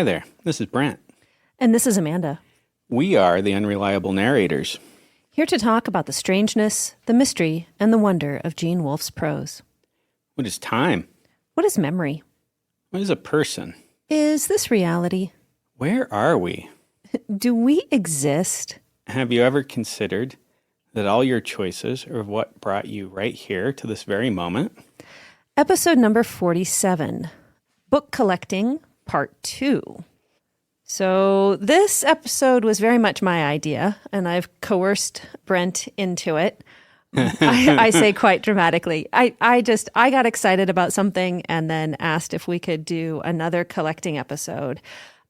Hi there, this is Brent. And this is Amanda, We are the Unreliable Narrators. here to talk about the strangeness, the mystery, and the wonder of Gene Wolfe's prose. What is time? What is memory? What is a person? Is this reality? Where are we? Do we exist? Have you ever considered that all your choices are what brought you right here to this very moment? Episode number 47, Book Collecting, Part 2. So this episode was very much my idea, and I've coerced Brent into it. I say quite dramatically. I got excited about something and then asked if we could do another collecting episode.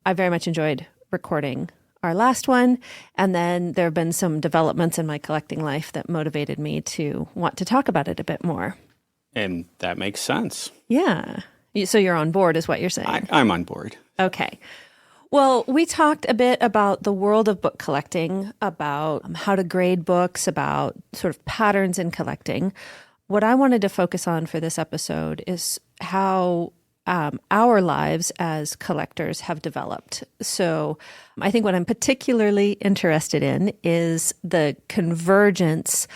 I very much enjoyed recording our last one, and then there have been some developments in my collecting life that motivated me to want to talk about it a bit more. And that makes sense. Yeah. So you're on board is what you're saying. I'm on board. Okay. Well, we talked a bit about the world of book collecting, about how to grade books, about sort of patterns in collecting. What I wanted to focus on for this episode is how our lives as collectors have developed. So I think what I'm particularly interested in is the convergence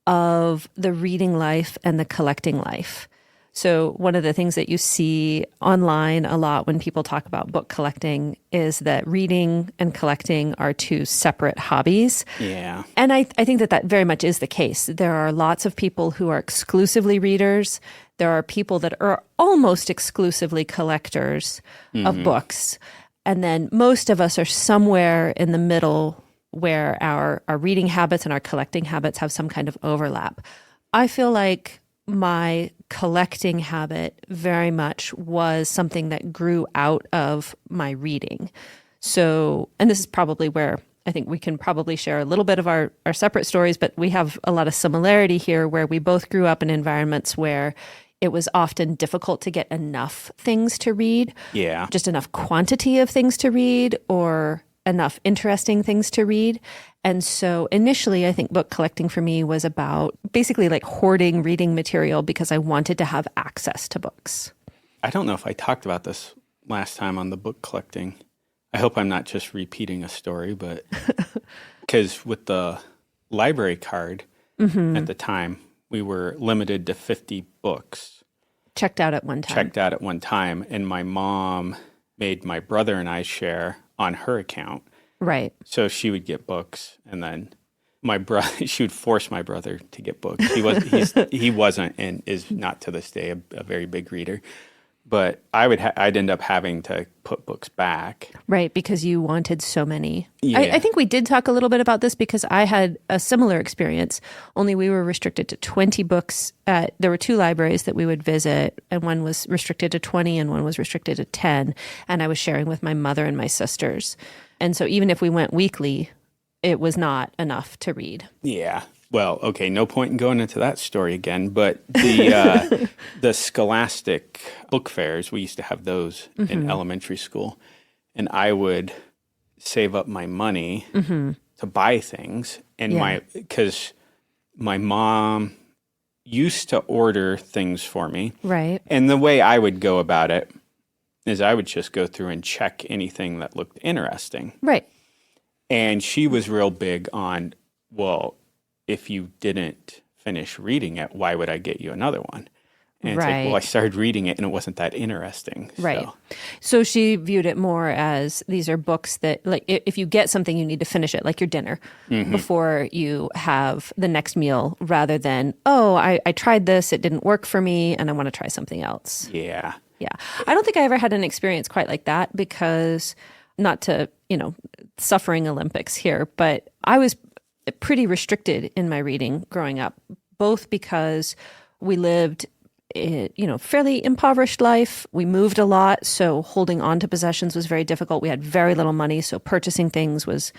of the reading life and the collecting life. So one of the things that you see online a lot when people talk about book collecting is that reading and collecting are two separate hobbies. Yeah. And I think that very much is the case. There are lots of people who are exclusively readers. There are people that are almost exclusively collectors of books. And then most of us are somewhere in the middle where our reading habits and our collecting habits have some kind of overlap. I feel like my collecting habit very much was something that grew out of my reading. So, and this is probably where I think we can probably share a little bit of our separate stories, but we have a lot of similarity here where we both grew up in environments where it was often difficult to get enough things to read. Yeah. Just enough quantity of things to read or enough interesting things to read. And so initially, I think book collecting for me was about basically like hoarding reading material because I wanted to have access to books. I don't know if I talked about this last time on the book collecting. I hope I'm not just repeating a story, but because with the library card at the time, we were limited to 50 books. Checked out at one time. And my mom made my brother and I share on her account. Right. So she would get books, and then she would force my brother to get books. He wasn't and is not to this day a very big reader. But I'd end up having to put books back. Right, because you wanted so many. Yeah. I think we did talk a little bit about this because I had a similar experience, only we were restricted to 20 books. There were two libraries that we would visit, and one was restricted to 20 and one was restricted to 10. And I was sharing with my mother and my sisters. And so even if we went weekly, it was not enough to read. Yeah. Well, okay, no point in going into that story again, but the scholastic book fairs, we used to have those in elementary school, and I would save up my money to buy things, and because my mom used to order things for me. Right. And the way I would go about it is I would just go through and check anything that looked interesting. Right. And she was real big on, well, if you didn't finish reading it, why would I get you another one? And it's like, well, I started reading it and it wasn't that interesting. Right. So she viewed it more as these are books that, like, if you get something, you need to finish it, like your dinner, before you have the next meal, rather than, oh, I tried this, it didn't work for me, and I want to try something else. Yeah. Yeah. I don't think I ever had an experience quite like that because, not to, suffering Olympics here, but I was pretty restricted in my reading growing up, both because we lived fairly impoverished life. We moved a lot, so holding on to possessions was very difficult. We had very little money, so purchasing things was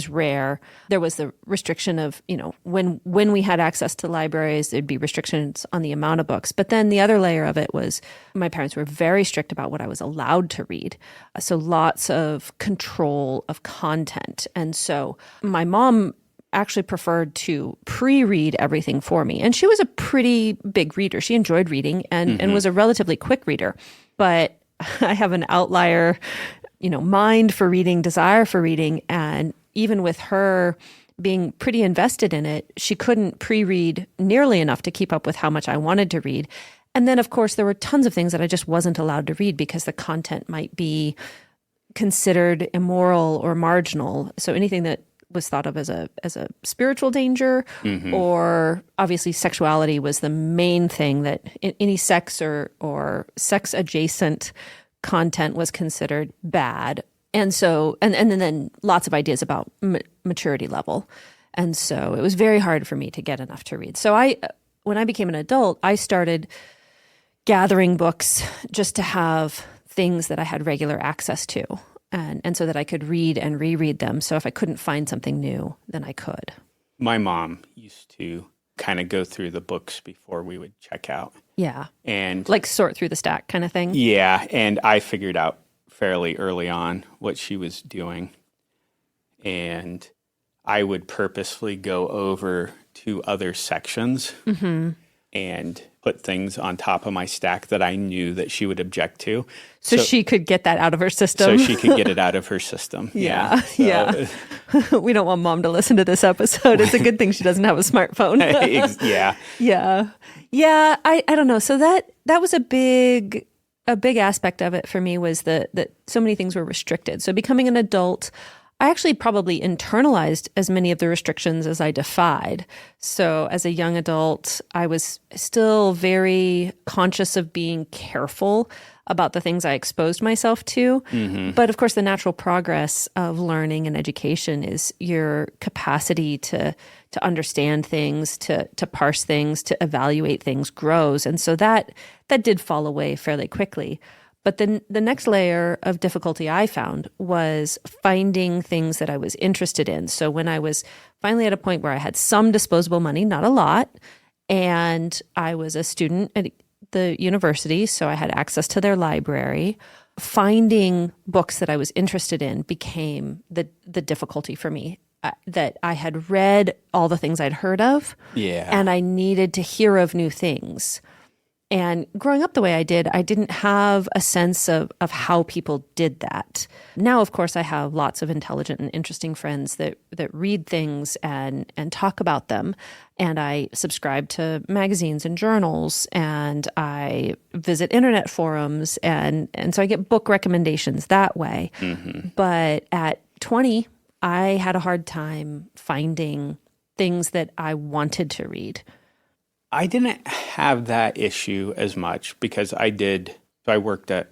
rare. There was the restriction of, when we had access to libraries, there'd be restrictions on the amount of books. But then the other layer of it was my parents were very strict about what I was allowed to read. So lots of control of content. And so my mom actually preferred to pre-read everything for me. And she was a pretty big reader. She enjoyed reading and was a relatively quick reader. But I have an outlier, mind for reading, desire for reading. And even with her being pretty invested in it, she couldn't pre-read nearly enough to keep up with how much I wanted to read. And then, of course, there were tons of things that I just wasn't allowed to read because the content might be considered immoral or marginal. So anything that was thought of as a spiritual danger, or obviously sexuality was the main thing, that any sex or sex adjacent content was considered bad. And so, and then lots of ideas about maturity level. And so it was very hard for me to get enough to read. So when I became an adult, I started gathering books just to have things that I had regular access to, and so that I could read and reread them. So if I couldn't find something new, then I could. My mom used to kind of go through the books before we would check out. Yeah. And like sort through the stack kind of thing. Yeah. And I figured out fairly early on what she was doing. And I would purposefully go over to other sections and put things on top of my stack that I knew that she would object to. So she could get that out of her system. So she could get it out of her system. Yeah. We don't want mom to listen to this episode. It's a good thing she doesn't have a smartphone. Yeah. Yeah. I don't know. So that was a big aspect of it for me, was that so many things were restricted. So becoming an adult, I actually probably internalized as many of the restrictions as I defied. So as a young adult, I was still very conscious of being careful about the things I exposed myself to. But of course, the natural progress of learning and education is your capacity to understand things, to parse things, to evaluate things grows. And so that did fall away fairly quickly. But then the next layer of difficulty I found was finding things that I was interested in. So when I was finally at a point where I had some disposable money, not a lot, and I was a student at the university, so I had access to their library, finding books that I was interested in became the difficulty for me. That I had read all the things I'd heard of, and I needed to hear of new things. And growing up the way I did, I didn't have a sense of how people did that. Now, of course, I have lots of intelligent and interesting friends that read things and talk about them. And I subscribe to magazines and journals, and I visit internet forums, and so I get book recommendations that way. But at 20, I had a hard time finding things that I wanted to read. I didn't have that issue as much because I worked at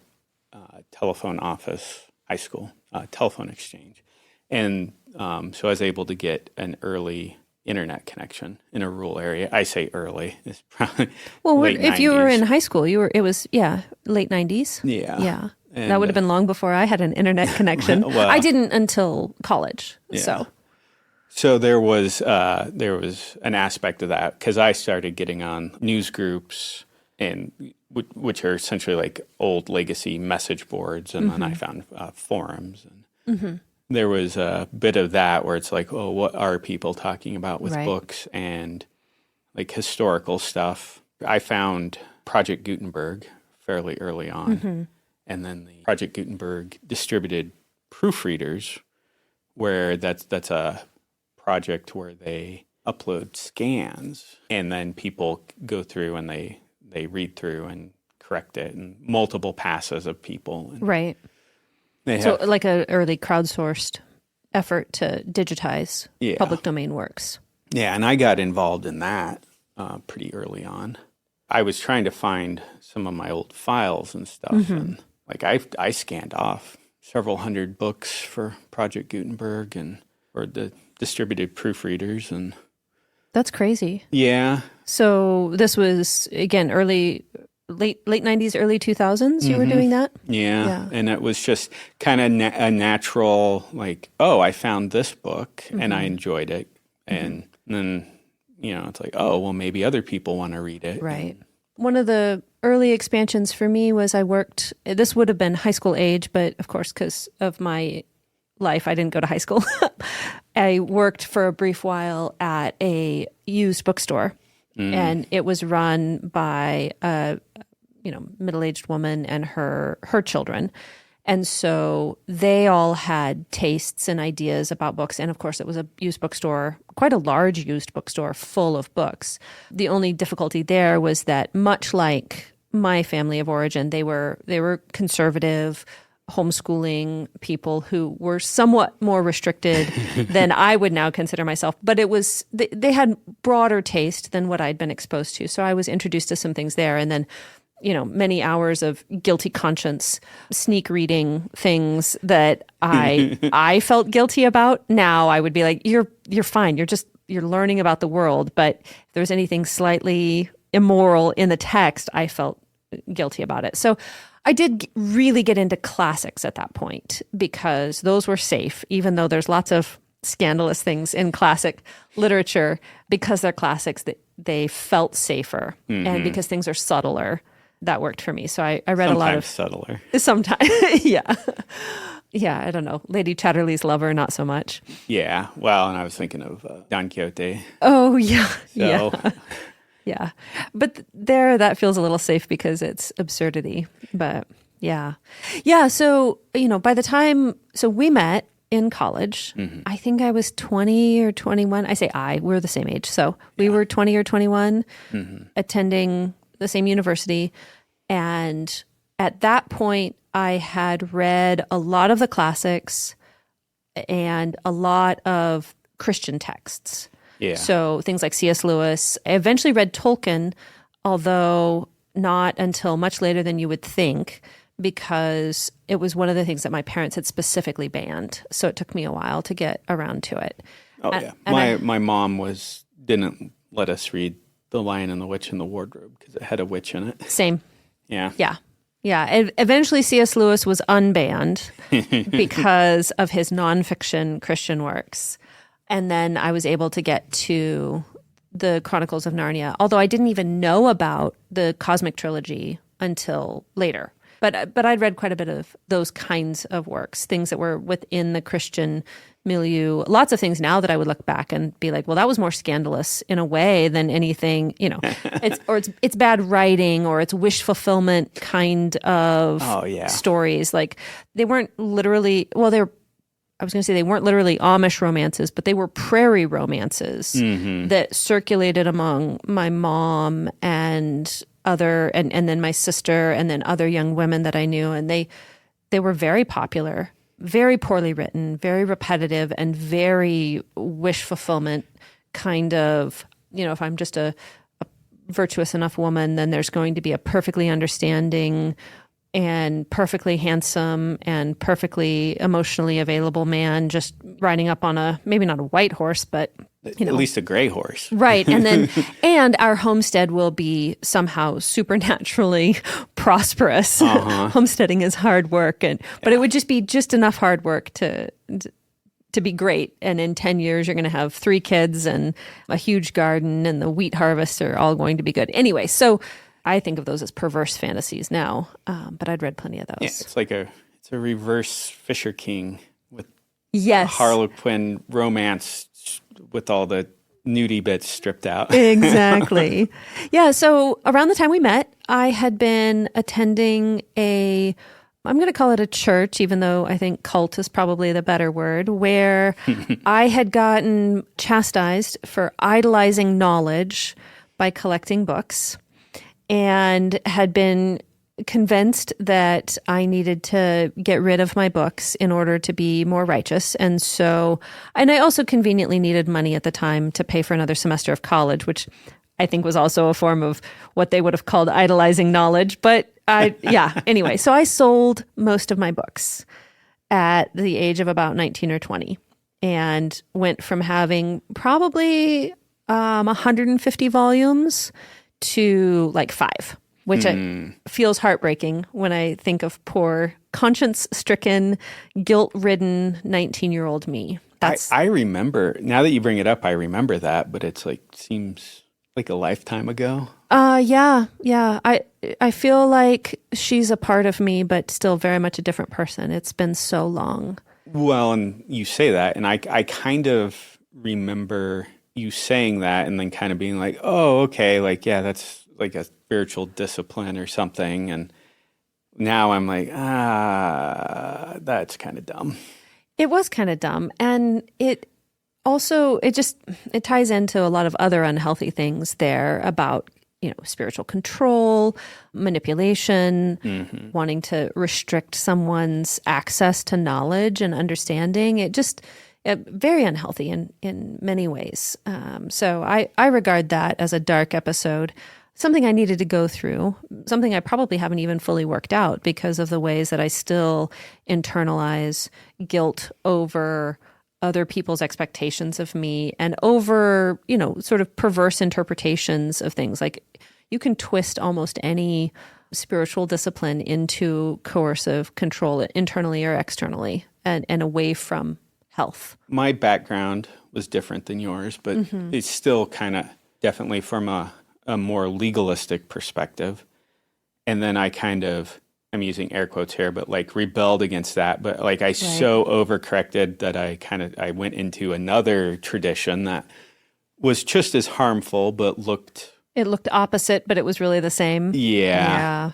telephone office, high school, telephone exchange. And so I was able to get an early internet connection in a rural area. I say early. It's probably late if 90s. You were in high school, it was late 90s. Yeah. And that would have been long before I had an internet connection. Well, I didn't until college. Yeah. So there was an aspect of that because I started getting on news groups, and which are essentially like old legacy message boards, and then I found forums, and there was a bit of that where it's like, oh, what are people talking about with books and like historical stuff. I found Project Gutenberg fairly early on, and then the Project Gutenberg distributed proofreaders, where that's a project where they upload scans and then people go through and they read through and correct it, and multiple passes of people. And so like an early crowdsourced effort to digitize public domain works. Yeah, and I got involved in that pretty early on. I was trying to find some of my old files and stuff, and like I scanned off several hundred books for Project Gutenberg and for the distributed proofreaders, and that's crazy. Yeah. So this was again late 90s, early 2000s. You were doing that. Yeah. And it was just kind of a natural, like, oh, I found this book and I enjoyed it, and then it's like, oh, well, maybe other people want to read it. Right. One of the early expansions for me was I worked. This would have been high school age, but of course, because of my life, I didn't go to high school. I worked for a brief while at a used bookstore, and it was run by a middle-aged woman and her children. And so they all had tastes and ideas about books. And of course, it was a used bookstore, quite a large used bookstore full of books. The only difficulty there was that, much like my family of origin, they were conservative, homeschooling people who were somewhat more restricted than I would now consider myself. But it was, they had broader taste than what I'd been exposed to. So I was introduced to some things there. And then, many hours of guilty conscience, sneak reading things that I felt guilty about. Now I would be like, you're fine. You're learning about the world. But if there's anything slightly immoral in the text, I felt guilty about it. So I did really get into classics at that point because those were safe, even though there's lots of scandalous things in classic literature. Because they're classics, they felt safer. And because things are subtler, that worked for me. So I read a lot of... subtler. Sometimes, yeah. Yeah, I don't know. Lady Chatterley's Lover, not so much. Yeah. Well, and I was thinking of Don Quixote. Oh, yeah. So. Yeah. Yeah. But there, that feels a little safe because it's absurdity. But yeah. Yeah. So, by the time, we met in college, I think I was 20 or 21. I say we're the same age. So we were 20 or 21 attending the same university. And at that point, I had read a lot of the classics and a lot of Christian texts. Yeah. So things like C.S. Lewis. I eventually read Tolkien, although not until much later than you would think, because it was one of the things that my parents had specifically banned. So it took me a while to get around to it. Oh, yeah. My mom didn't let us read The Lion and the Witch and the Wardrobe because it had a witch in it. Same. Yeah. Yeah. Yeah. Eventually, C.S. Lewis was unbanned because of his nonfiction Christian works. And then I was able to get to the Chronicles of Narnia, although I didn't even know about the Cosmic Trilogy until later. But I'd read quite a bit of those kinds of works, things that were within the Christian milieu. Lots of things now that I would look back and be like, well, that was more scandalous in a way than anything, it's bad writing or it's wish fulfillment kind of stories. Like they weren't literally, I was going to say they weren't literally Amish romances, but they were prairie romances that circulated among my mom and and then my sister and then other young women that I knew. And they were very popular, very poorly written, very repetitive, and very wish fulfillment kind of, if I'm just a virtuous enough woman, then there's going to be a perfectly understanding and perfectly handsome and perfectly emotionally available man just riding up on maybe not a white horse, but at least a gray horse. Right. And then, and our homestead will be somehow supernaturally prosperous. Homesteading is hard work. But it would just be enough hard work to be great. And in 10 years, you're going to have 3 kids and a huge garden and the wheat harvests are all going to be good. Anyway, so I think of those as perverse fantasies now, but I'd read plenty of those. Yeah, it's like it's a reverse Fisher King with a Harlequin romance with all the nudie bits stripped out. Exactly. Yeah, so around the time we met, I had been attending I'm going to call it a church, even though I think cult is probably the better word, where I had gotten chastised for idolizing knowledge by collecting books and had been convinced that I needed to get rid of my books in order to be more righteous. And I also conveniently needed money at the time to pay for another semester of college, which I think was also a form of what they would have called idolizing knowledge. But anyway, so I sold most of my books at the age of about 19 or 20 and went from having probably 150 volumes to like 5. Which feels heartbreaking when I think of poor, conscience-stricken, guilt-ridden 19-year-old me. I remember, now that you bring it up, I remember that, but it's seems like a lifetime ago. Yeah. I feel like she's a part of me, but still very much a different person. It's been so long. Well, and you say that, and I kind of remember you saying that and then kind of being like, oh, okay, that's like a spiritual discipline or something. And Now I'm like, that's kind of dumb. It was kind of dumb. And it also, it ties into a lot of other unhealthy things there about, spiritual control, manipulation, wanting to restrict someone's access to knowledge and understanding. Very unhealthy in many ways. So I regard that as a dark episode, something I needed to go through, something I probably haven't even fully worked out because of the ways that I still internalize guilt over other people's expectations of me and over, sort of perverse interpretations of things. Like you can twist almost any spiritual discipline into coercive control internally or externally and away from health. My background was different than yours, but it's still kind of definitely from a more legalistic perspective. And then I'm using air quotes here, but like rebelled against that. But like I so overcorrected that I went into another tradition that was just as harmful, but it looked opposite, but it was really the same. Yeah.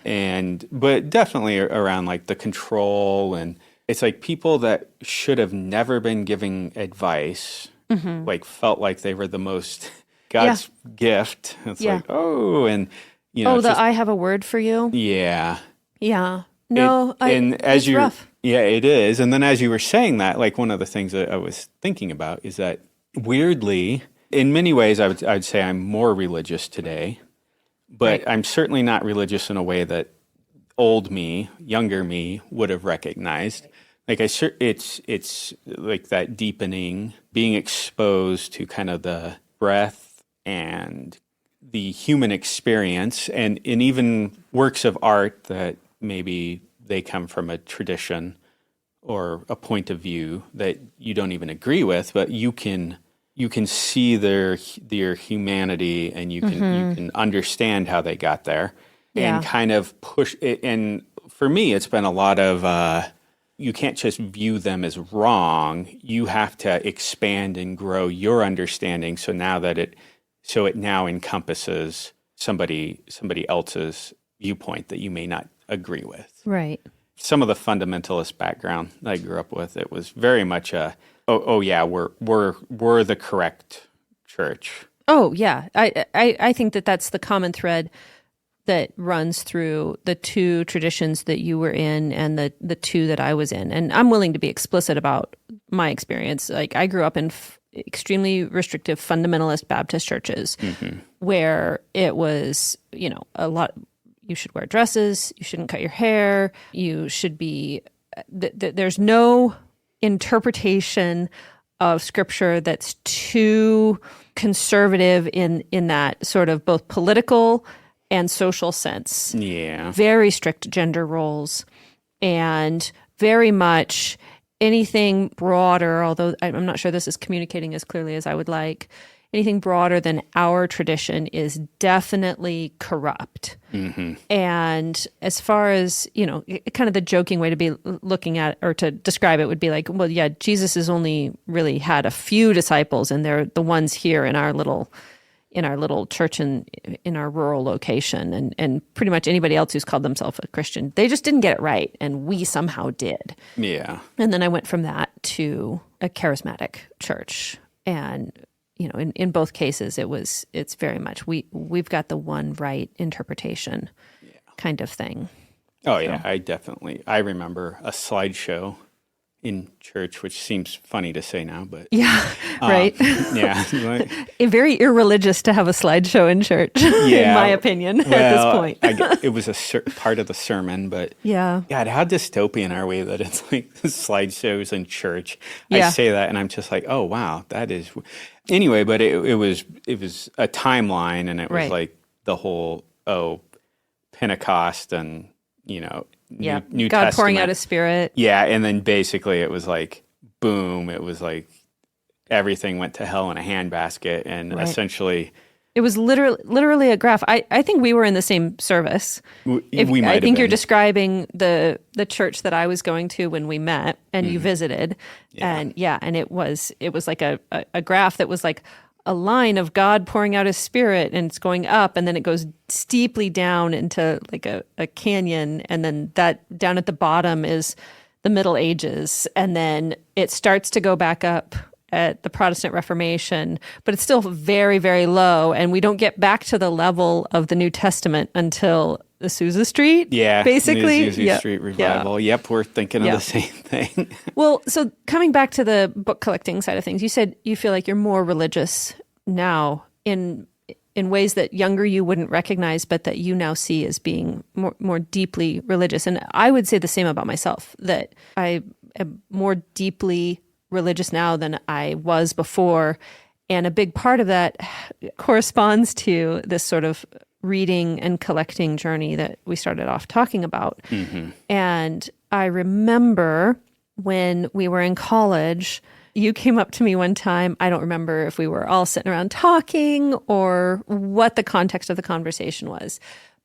But definitely around like the control, and it's like people that should have never been giving advice, like felt like they were the most God's gift. It's like, and I have a word for you. Yeah. Yeah. No, it's rough. Yeah, it is. And then as you were saying that, like one of the things that I was thinking about is that weirdly, in many ways, I would say I'm more religious today, but I'm certainly not religious in a way that old me, younger me would have recognized. Like it's like that deepening, being exposed to kind of the breadth and the human experience, and in even works of art that maybe they come from a tradition or a point of view that you don't even agree with, but you can see their humanity, and you can understand how they got there, and kind of push it. And for me, it's been a lot of you can't just view them as wrong. You have to expand and grow your understanding. So it now encompasses somebody else's viewpoint that you may not agree with. Right. Some of the fundamentalist background that I grew up with, it was very much we're the correct church. Oh yeah, I think that's the common thread that runs through the two traditions that you were in and the two that I was in. And I'm willing to be explicit about my experience. Like I grew up in extremely restrictive fundamentalist Baptist churches where it was, a lot. You should wear dresses. You shouldn't cut your hair. You should be. There's no interpretation of scripture that's too conservative in that sort of both political and social sense. Yeah. Very strict gender roles and very much anything broader, although I'm not sure this is communicating as clearly as I would like, anything broader than our tradition is definitely corrupt. And as far as, kind of the joking way to be looking at or to describe it would be like, well, yeah, Jesus has only really had a few disciples, and they're the ones here in our little church in our rural location, and pretty much anybody else who's called themselves a Christian, they just didn't get it right, and we somehow did. Yeah. And then I went from that to a charismatic church, and in both cases, it's very much we've got the one right interpretation kind of thing. Oh yeah, I remember a slideshow in church, which seems funny to say now, but right. Yeah, Very irreligious to have a slideshow in church, in my opinion, at this point. It was a part of the sermon, but God, how dystopian are we that it's like slideshows in church? Yeah. I say that, and I'm just like, oh wow, that is. Anyway, but it was a timeline, and it was like the whole Pentecost and New God Testament. pouring out His Spirit. Yeah, and then basically it was like boom. It was like everything went to hell in a handbasket, and essentially it was literally a graph. I think we were in the same service. We might. I think you're describing the church that I was going to when we met and you visited, and it was like a graph that was like a line of God pouring out his spirit, and it's going up, and then it goes steeply down into like a canyon, and then that down at the bottom is the Middle Ages, and then it starts to go back up at the Protestant Reformation, but it's still very, very low, and we don't get back to the level of the New Testament until the Azusa Street, basically. The Azusa Street revival. Yeah. Yep, we're thinking of the same thing. Well, so coming back to the book collecting side of things, you said you feel like you're more religious now in ways that younger you wouldn't recognize, but that you now see as being more deeply religious. And I would say the same about myself, that I am more deeply religious now than I was before. And a big part of that corresponds to this sort of reading and collecting journey that we started off talking about. Mm-hmm. And I remember when we were in college, you came up to me one time. I don't remember if we were all sitting around talking or what the context of the conversation was,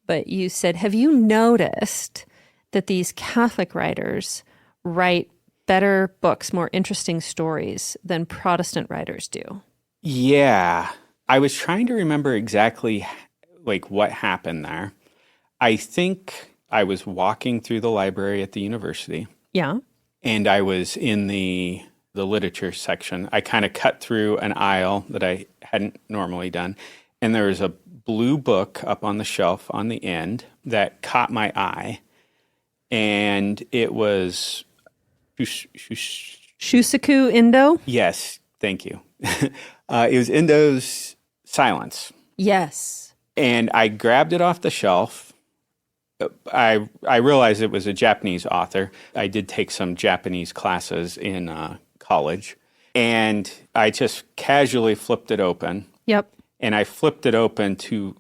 but you said, have you noticed that these Catholic writers write better books, more interesting stories than Protestant writers do? Yeah. I was trying to remember exactly like what happened there. I think I was walking through the library at the university. Yeah. And I was in the literature section. I kind of cut through an aisle that I hadn't normally done. And there was a blue book up on the shelf on the end that caught my eye. And it was Shusaku Indo? Yes, thank you. It was Indo's Silence. Yes. And I grabbed it off the shelf. I realized it was a Japanese author. I did take some Japanese classes in college. And I just casually flipped it open. Yep. And I flipped it open to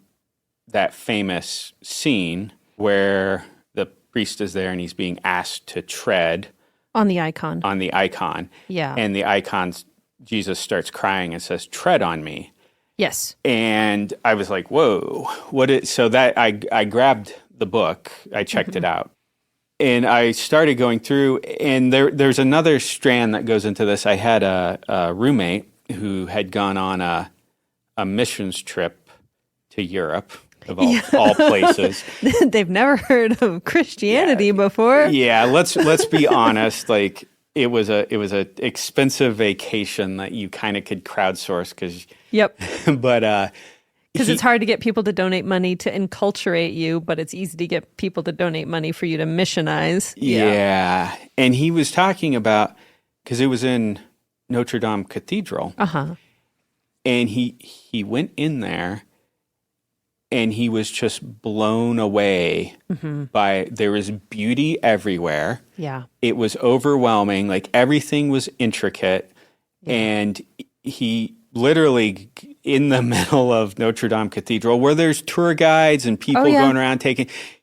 that famous scene where the priest is there and he's being asked to tread on the icon. Yeah. And the icon's Jesus starts crying and says, "Tread on me." Yes. And I was like, whoa, so that I grabbed the book, I checked it out. And I started going through, and there's another strand that goes into this. I had a roommate who had gone on a missions trip to Europe, of all places. They've never heard of Christianity before. Yeah, let's be honest. Like it was a expensive vacation that you kind of could crowdsource because. Yep. But because it's hard to get people to donate money to enculturate you, but it's easy to get people to donate money for you to missionize. Yeah. And he was talking about, because it was in Notre Dame Cathedral. Uh-huh. And he went in there and he was just blown away by, there was beauty everywhere. Yeah. It was overwhelming. Like everything was intricate. Yeah. And he literally in the middle of Notre Dame Cathedral, where there's tour guides and people going around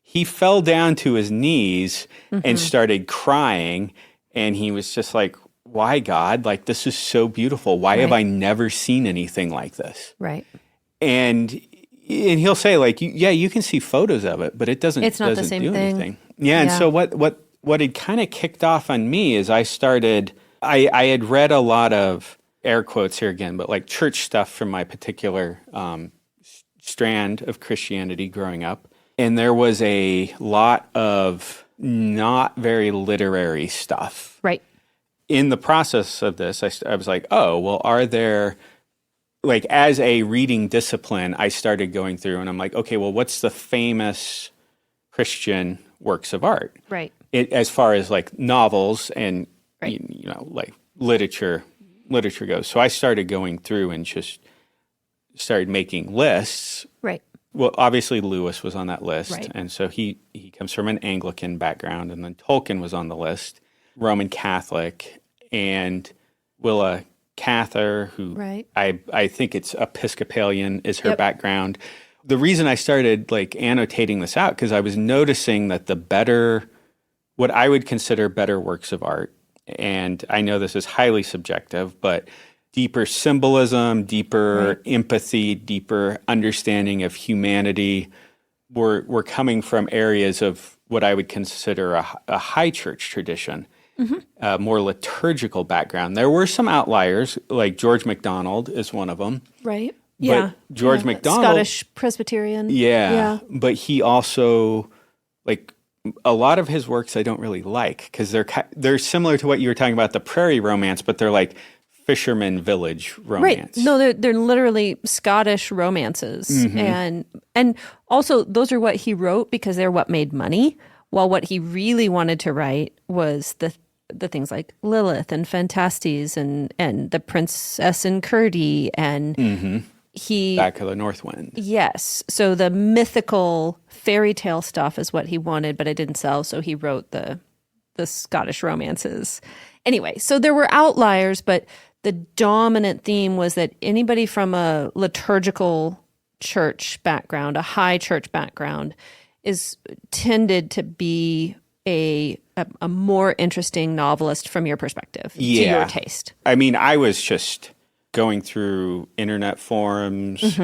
he fell down to his knees and started crying. And he was just like, why, God? Like, this is so beautiful. Why have I never seen anything like this? Right. And he'll say, like, you can see photos of it, but it's not the same thing. Anything. Yeah. And so what had kind of kicked off on me is I had read a lot of, air quotes here again, but like church stuff from my particular strand of Christianity growing up. And there was a lot of not very literary stuff. Right. In the process of this, I was like, oh, well, are there, like as a reading discipline, I started going through and I'm like, okay, well, what's the famous Christian works of art? Right. As far as like novels and, like literature goes. So I started going through and just started making lists. Right. Well, obviously Lewis was on that list. Right. And so he comes from an Anglican background, and then Tolkien was on the list, Roman Catholic, and Willa Cather, who I think it's Episcopalian is her background. The reason I started like annotating this out, because I was noticing that what I would consider better works of art, and I know this is highly subjective, but deeper symbolism, deeper empathy, deeper understanding of humanity were coming from areas of what I would consider a high church tradition. a more liturgical background. There were some outliers, like George MacDonald is one of them. Right. But Yeah. George MacDonald, Scottish Presbyterian. yeah, but he also, like, a lot of his works I don't really like because they're similar to what you were talking about, the prairie romance, but they're like fisherman village romance. Right. No, they're literally Scottish romances. And also those are what he wrote because they're what made money, while what he really wanted to write was the things like Lilith and Phantastes and the Princess and Curdie and he Back of the North Wind. Yes. So the mythical fairy tale stuff is what he wanted, but it didn't sell, so he wrote the Scottish romances. Anyway, so there were outliers, but the dominant theme was that anybody from a liturgical church background, a high church background, is tended to be a more interesting novelist from your perspective, to your taste. I mean, I was just going through internet forums,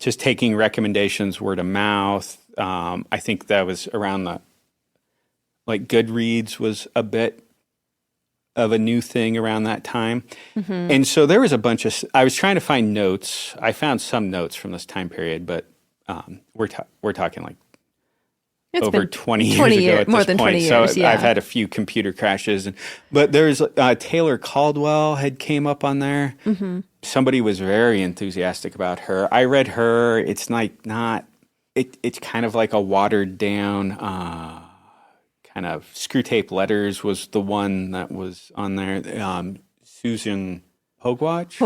just taking recommendations word of mouth. I think that was around like Goodreads was a bit of a new thing around that time. And so there was a bunch of, I was trying to find notes. I found some notes from this time period, but we're talking like It's over been 20 years ago at more this than point. 20 years, So yeah. I've had a few computer crashes. But there's Taylor Caldwell had came up on there. Somebody was very enthusiastic about her. I read her. It's like not, it's kind of like a watered down kind of Screw Tape Letters was the one that was on there. Susan Howarth.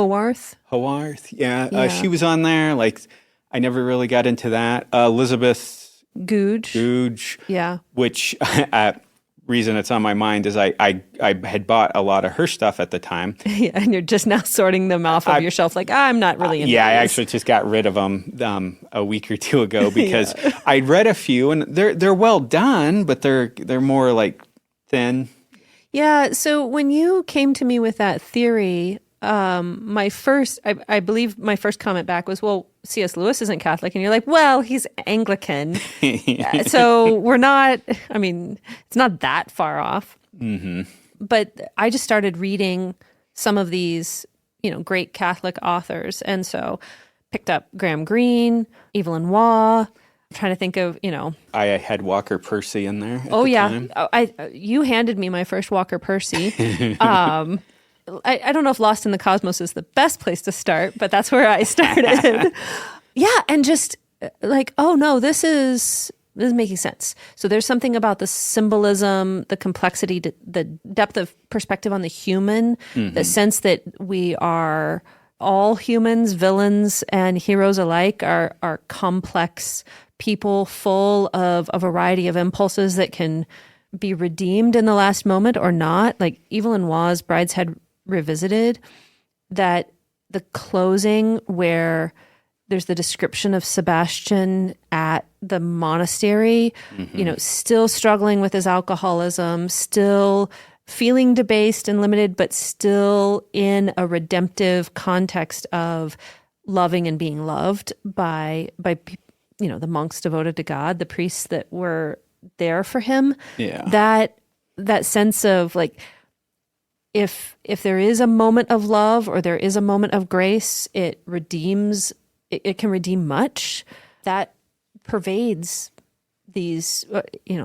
Yeah. She was on there. Like, I never really got into that. Elizabeth Googe. Yeah. Which reason it's on my mind is I had bought a lot of her stuff at the time. Yeah, and you're just now sorting them off of your shelf like, I'm not really into I these. actually just got rid of them a week or two ago because I'd read a few and they're well done, but they're more like thin. Yeah, so when you came to me with that theory, I believe my first comment back was, well, C.S. Lewis isn't Catholic. And you're like, well, he's Anglican. So we're not, I mean, it's not that far off. But I just started reading some of these, great Catholic authors. And so picked up Graham Greene, Evelyn Waugh. I'm trying to think of, I had Walker Percy in there. Time. You handed me my first Walker Percy. I don't know if Lost in the Cosmos is the best place to start, but that's where I started. Yeah, and just like, oh no, this is making sense. So there's something about the symbolism, the complexity, the depth of perspective on the human, the sense that we are all humans, villains and heroes alike, are complex people full of a variety of impulses that can be redeemed in the last moment or not. Like Evelyn Waugh's Brideshead Revisited, that the closing where there's the description of Sebastian at the monastery, still struggling with his alcoholism, still feeling debased and limited, but still in a redemptive context of loving and being loved by the monks devoted to God, the priests that were there for him. Yeah. That sense of like, if there is a moment of love or there is a moment of grace, it redeems. It can redeem much. That pervades these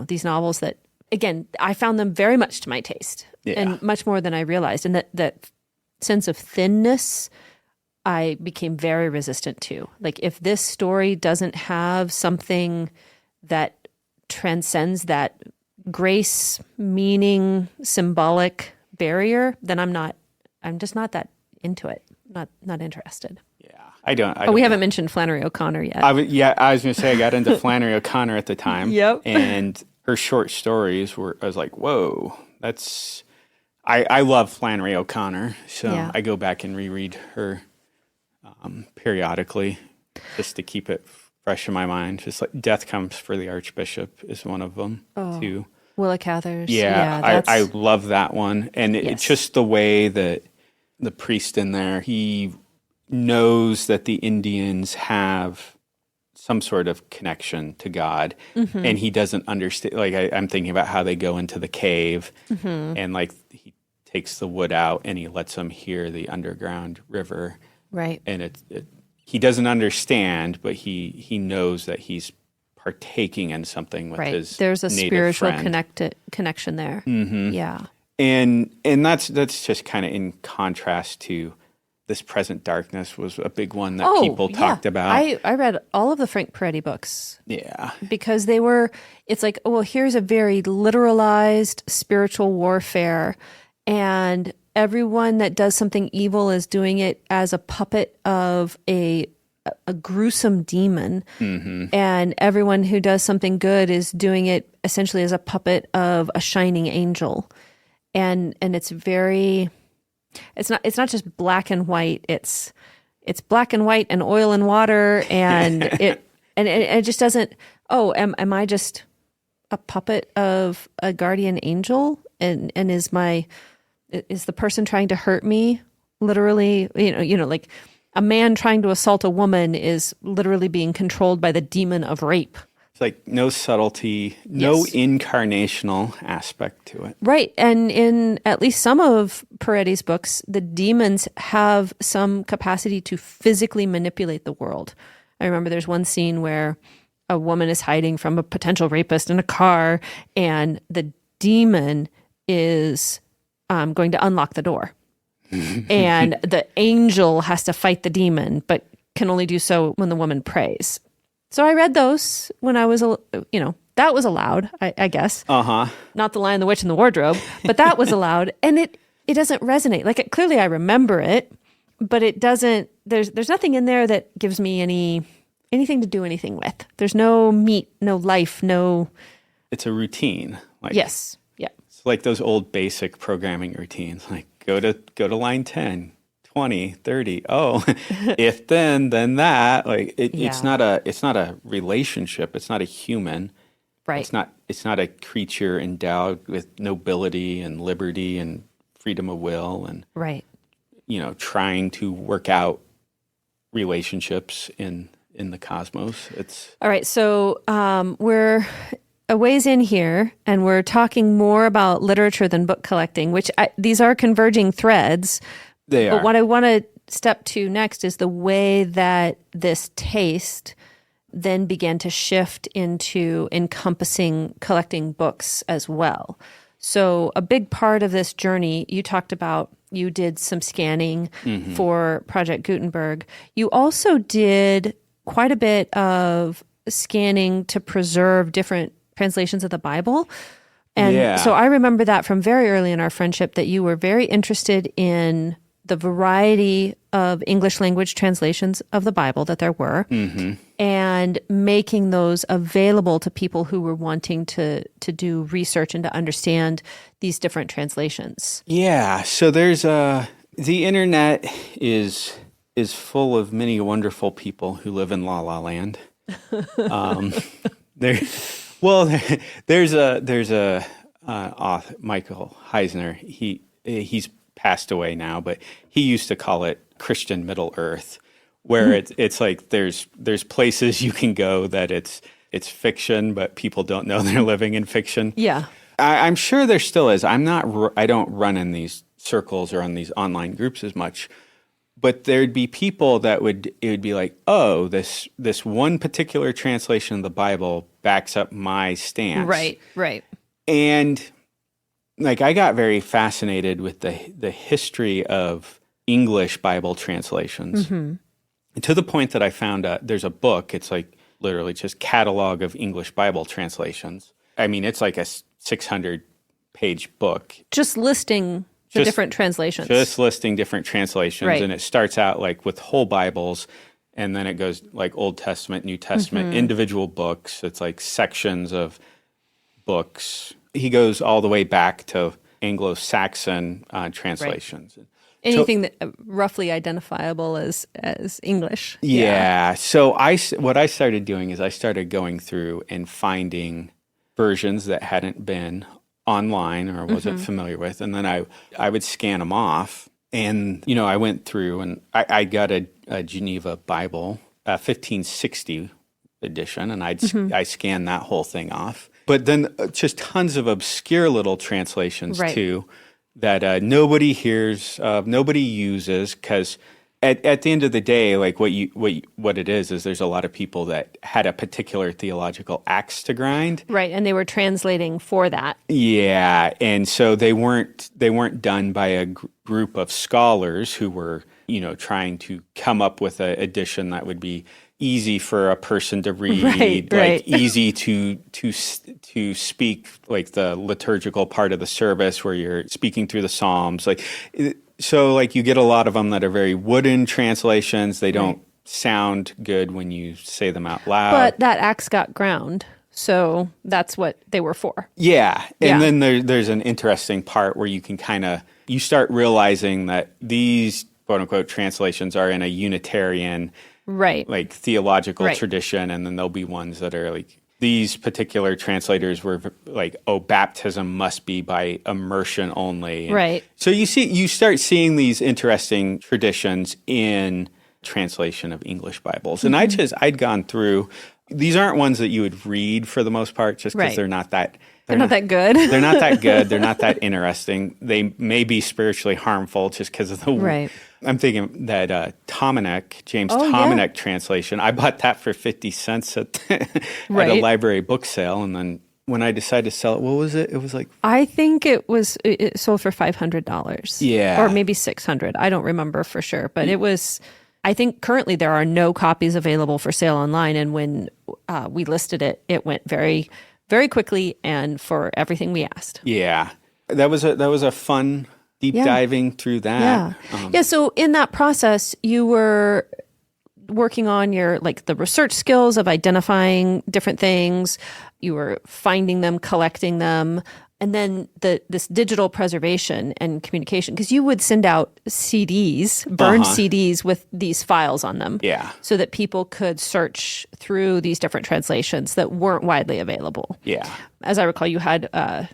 these novels that, again, I found them very much to my taste and much more than I realized. And that sense of thinness, I became very resistant to. Like, if this story doesn't have something that transcends that grace, meaning, symbolic barrier, then I'm just not that into it. Not interested. Yeah. I don't. But we haven't mentioned Flannery O'Connor yet. I was going to say I got into Flannery O'Connor at the time. Yep. And her short stories I was like, whoa, I love Flannery O'Connor. So I go back and reread her periodically just to keep it fresh in my mind. Just like Death Comes for the Archbishop is one of them too. Willa Cather's. Yeah, I love that one. And it's just the way that the priest in there, he knows that the Indians have some sort of connection to God, and he doesn't understand. Like I'm thinking about how they go into the cave, and like he takes the wood out and he lets them hear the underground river, Right. and he doesn't understand, but he knows that he's partaking in something with his There's a native spiritual friend. connection there. Yeah. And that's just kind of in contrast to this present darkness was a big one that people talked about. I read all of the Frank Peretti books. Yeah. Because it's like, well, here's a very literalized spiritual warfare, and everyone that does something evil is doing it as a puppet of a gruesome demon, and everyone who does something good is doing it essentially as a puppet of a shining angel, and it's very. It's not just black and white. It's black and white and oil and water, and it just doesn't. Oh, am I just a puppet of a guardian angel? And is the person trying to hurt me literally? Like a man trying to assault a woman is literally being controlled by the demon of rape. It's like no subtlety, no incarnational aspect to it. Right. And in at least some of Peretti's books, the demons have some capacity to physically manipulate the world. I remember there's one scene where a woman is hiding from a potential rapist in a car, and the demon is going to unlock the door. And the angel has to fight the demon, but can only do so when the woman prays. So I read those when I was, that was allowed, I guess. Not The Lion, the Witch, and the Wardrobe, but that was allowed. And it doesn't resonate. Like, clearly I remember it, but it doesn't, there's nothing in there that gives me anything to do anything with. There's no meat, no life, no. It's a routine. Like, yes. Yeah. It's like those old basic programming routines, like go to line 10. 20, 30. Oh, if then that. Like it's not a relationship. It's not a human. Right. It's not a creature endowed with nobility and liberty and freedom of will and right. Trying to work out relationships in the cosmos. It's all right. So we're a ways in here, and we're talking more about literature than book collecting, which these are converging threads. They are. But what I want to step to next is the way that this taste then began to shift into encompassing collecting books as well. So a big part of this journey, you talked about, you did some scanning for Project Gutenberg. You also did quite a bit of scanning to preserve different translations of the Bible. And so I remember that from very early in our friendship, that you were very interested in the variety of English language translations of the Bible that there were, and making those available to people who were wanting to do research and to understand these different translations. Yeah. So there's the internet is full of many wonderful people who live in La La Land. There's a author, Michael Heisner. He's passed away now, but he used to call it Christian Middle Earth, where it's like there's places you can go that it's fiction, but people don't know they're living in fiction. Yeah, I'm sure there still is. I don't run in these circles or on these online groups as much, but there'd be people it would be like, oh, this one particular translation of the Bible backs up my stance. Right. And like I got very fascinated with the history of English Bible translations, to the point that I found there's a book. It's like literally just catalog of English Bible translations. I mean, it's like a 600-page book, just listing the different translations. Just listing different translations, right. And it starts out like with whole Bibles, and then it goes like Old Testament, New Testament, individual books. It's like sections of books. He goes all the way back to Anglo-Saxon translations. Right. Anything that roughly identifiable as English. Yeah. So what I started doing is I started going through and finding versions that hadn't been online or wasn't familiar with, and then I would scan them off. And I went through and I got a Geneva Bible, 1560 edition, and I scanned that whole thing off. But then just tons of obscure little translations too that nobody hears of, nobody uses, because at the end of the day, like what it is there's a lot of people that had a particular theological axe to grind. Right, and they were translating for that. Yeah, and so they weren't done by a group of scholars who were, trying to come up with an edition that would be easy for a person to read, easy to speak, like the liturgical part of the service where you're speaking through the Psalms, So you get a lot of them that are very wooden translations. They don't sound good when you say them out loud. But that axe got ground, so that's what they were for. Yeah. And then there's an interesting part where you can you start realizing that these quote unquote translations are in a Unitarian theological tradition, and then there'll be ones that are these particular translators were baptism must be by immersion only. Right. So you start seeing these interesting traditions in translation of English Bibles. And I'd gone through, these aren't ones that you would read for the most part, just because they're not that They're not that good. They're not that good. They're not that interesting. They may be spiritually harmful just because of the... Right. I'm thinking that James Tomanek translation, I bought that for 50 cents at a library book sale. And then when I decided to sell it, what was it? It was I think it sold for $500. Yeah. Or maybe $600. I don't remember for sure. But it was... I think currently there are no copies available for sale online. And when we listed it, it went very... very quickly and for everything we asked. Yeah. That was a fun deep diving through that. Yeah. So in that process, you were working on your the research skills of identifying different things. You were finding them, collecting them, and then this digital preservation and communication, because you would send out CDs, burned CDs with these files on them. Yeah. So that people could search through these different translations that weren't widely available. Yeah. As I recall, you had a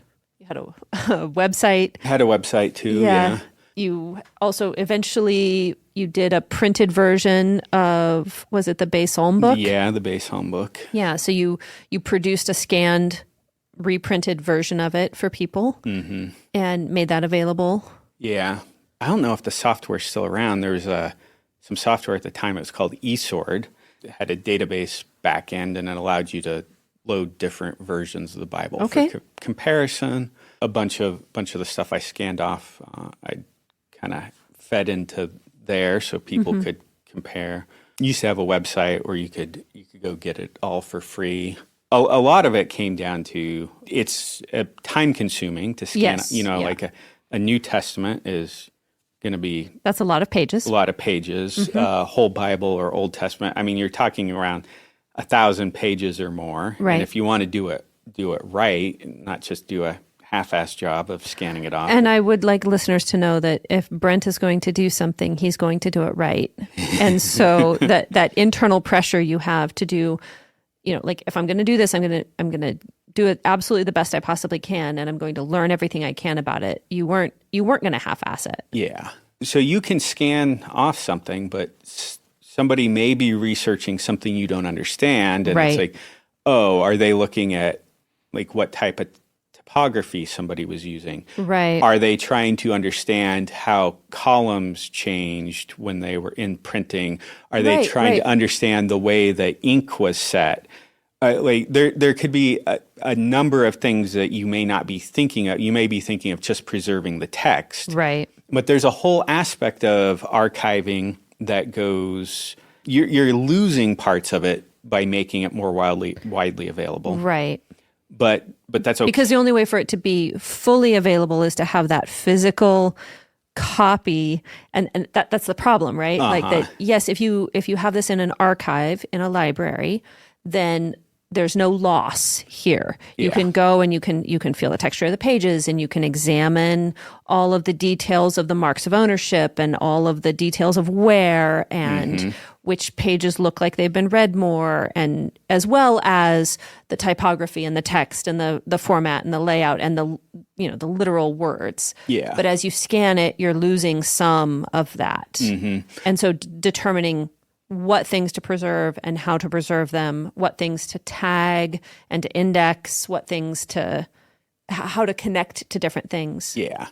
website. Had a website too. Yeah. You also eventually you did a printed version of, was it the Bay Psalm book? Yeah, the Bay Psalm book. Yeah. So you produced a scanned, reprinted version of it for people and made that available. Yeah. I don't know if the software's still around. There was some software at the time. It was called eSword. It had a database backend, and it allowed you to load different versions of the Bible for comparison. A bunch of the stuff I scanned off, I kind of fed into there so people could compare. You used to have a website where you could go get it all for free. A lot of it came down to it's time consuming to scan. Yes, a New Testament is going to be... That's a lot of pages. A lot of pages. Whole Bible or Old Testament. I mean, you're talking around 1,000 pages or more. Right. And if you want to do it right, not just do a half-assed job of scanning it off. And I would like listeners to know that if Brent is going to do something, he's going to do it right. And so that internal pressure you have to do, if I'm going to do this, I'm going to do it absolutely the best I possibly can, and I'm going to learn everything I can about it. You weren't going to half-ass it. Yeah. So you can scan off something, but somebody may be researching something you don't understand, and it's are they looking at what type of typography somebody was using? Right. Are they trying to understand how columns changed when they were in printing? Are they trying to understand the way the ink was set? There could be a number of things that you may not be thinking of. You may be thinking of just preserving the text. Right. But there's a whole aspect of archiving that goes, you're losing parts of it by making it more widely available. Right. But that's okay. Because the only way for it to be fully available is to have that physical copy, and that's the problem, right? That. Yes, if you have this in an archive in a library, then there's no loss here. You can go and you can feel the texture of the pages, and you can examine all of the details of the marks of ownership and all of the details of wear and which pages look like they've been read more, and as well as the typography and the text and the format and the layout and the literal words. Yeah. But as you scan it, you're losing some of that. And so determining what things to preserve and how to preserve them, what things to tag and to index, how to connect to different things. Yeah.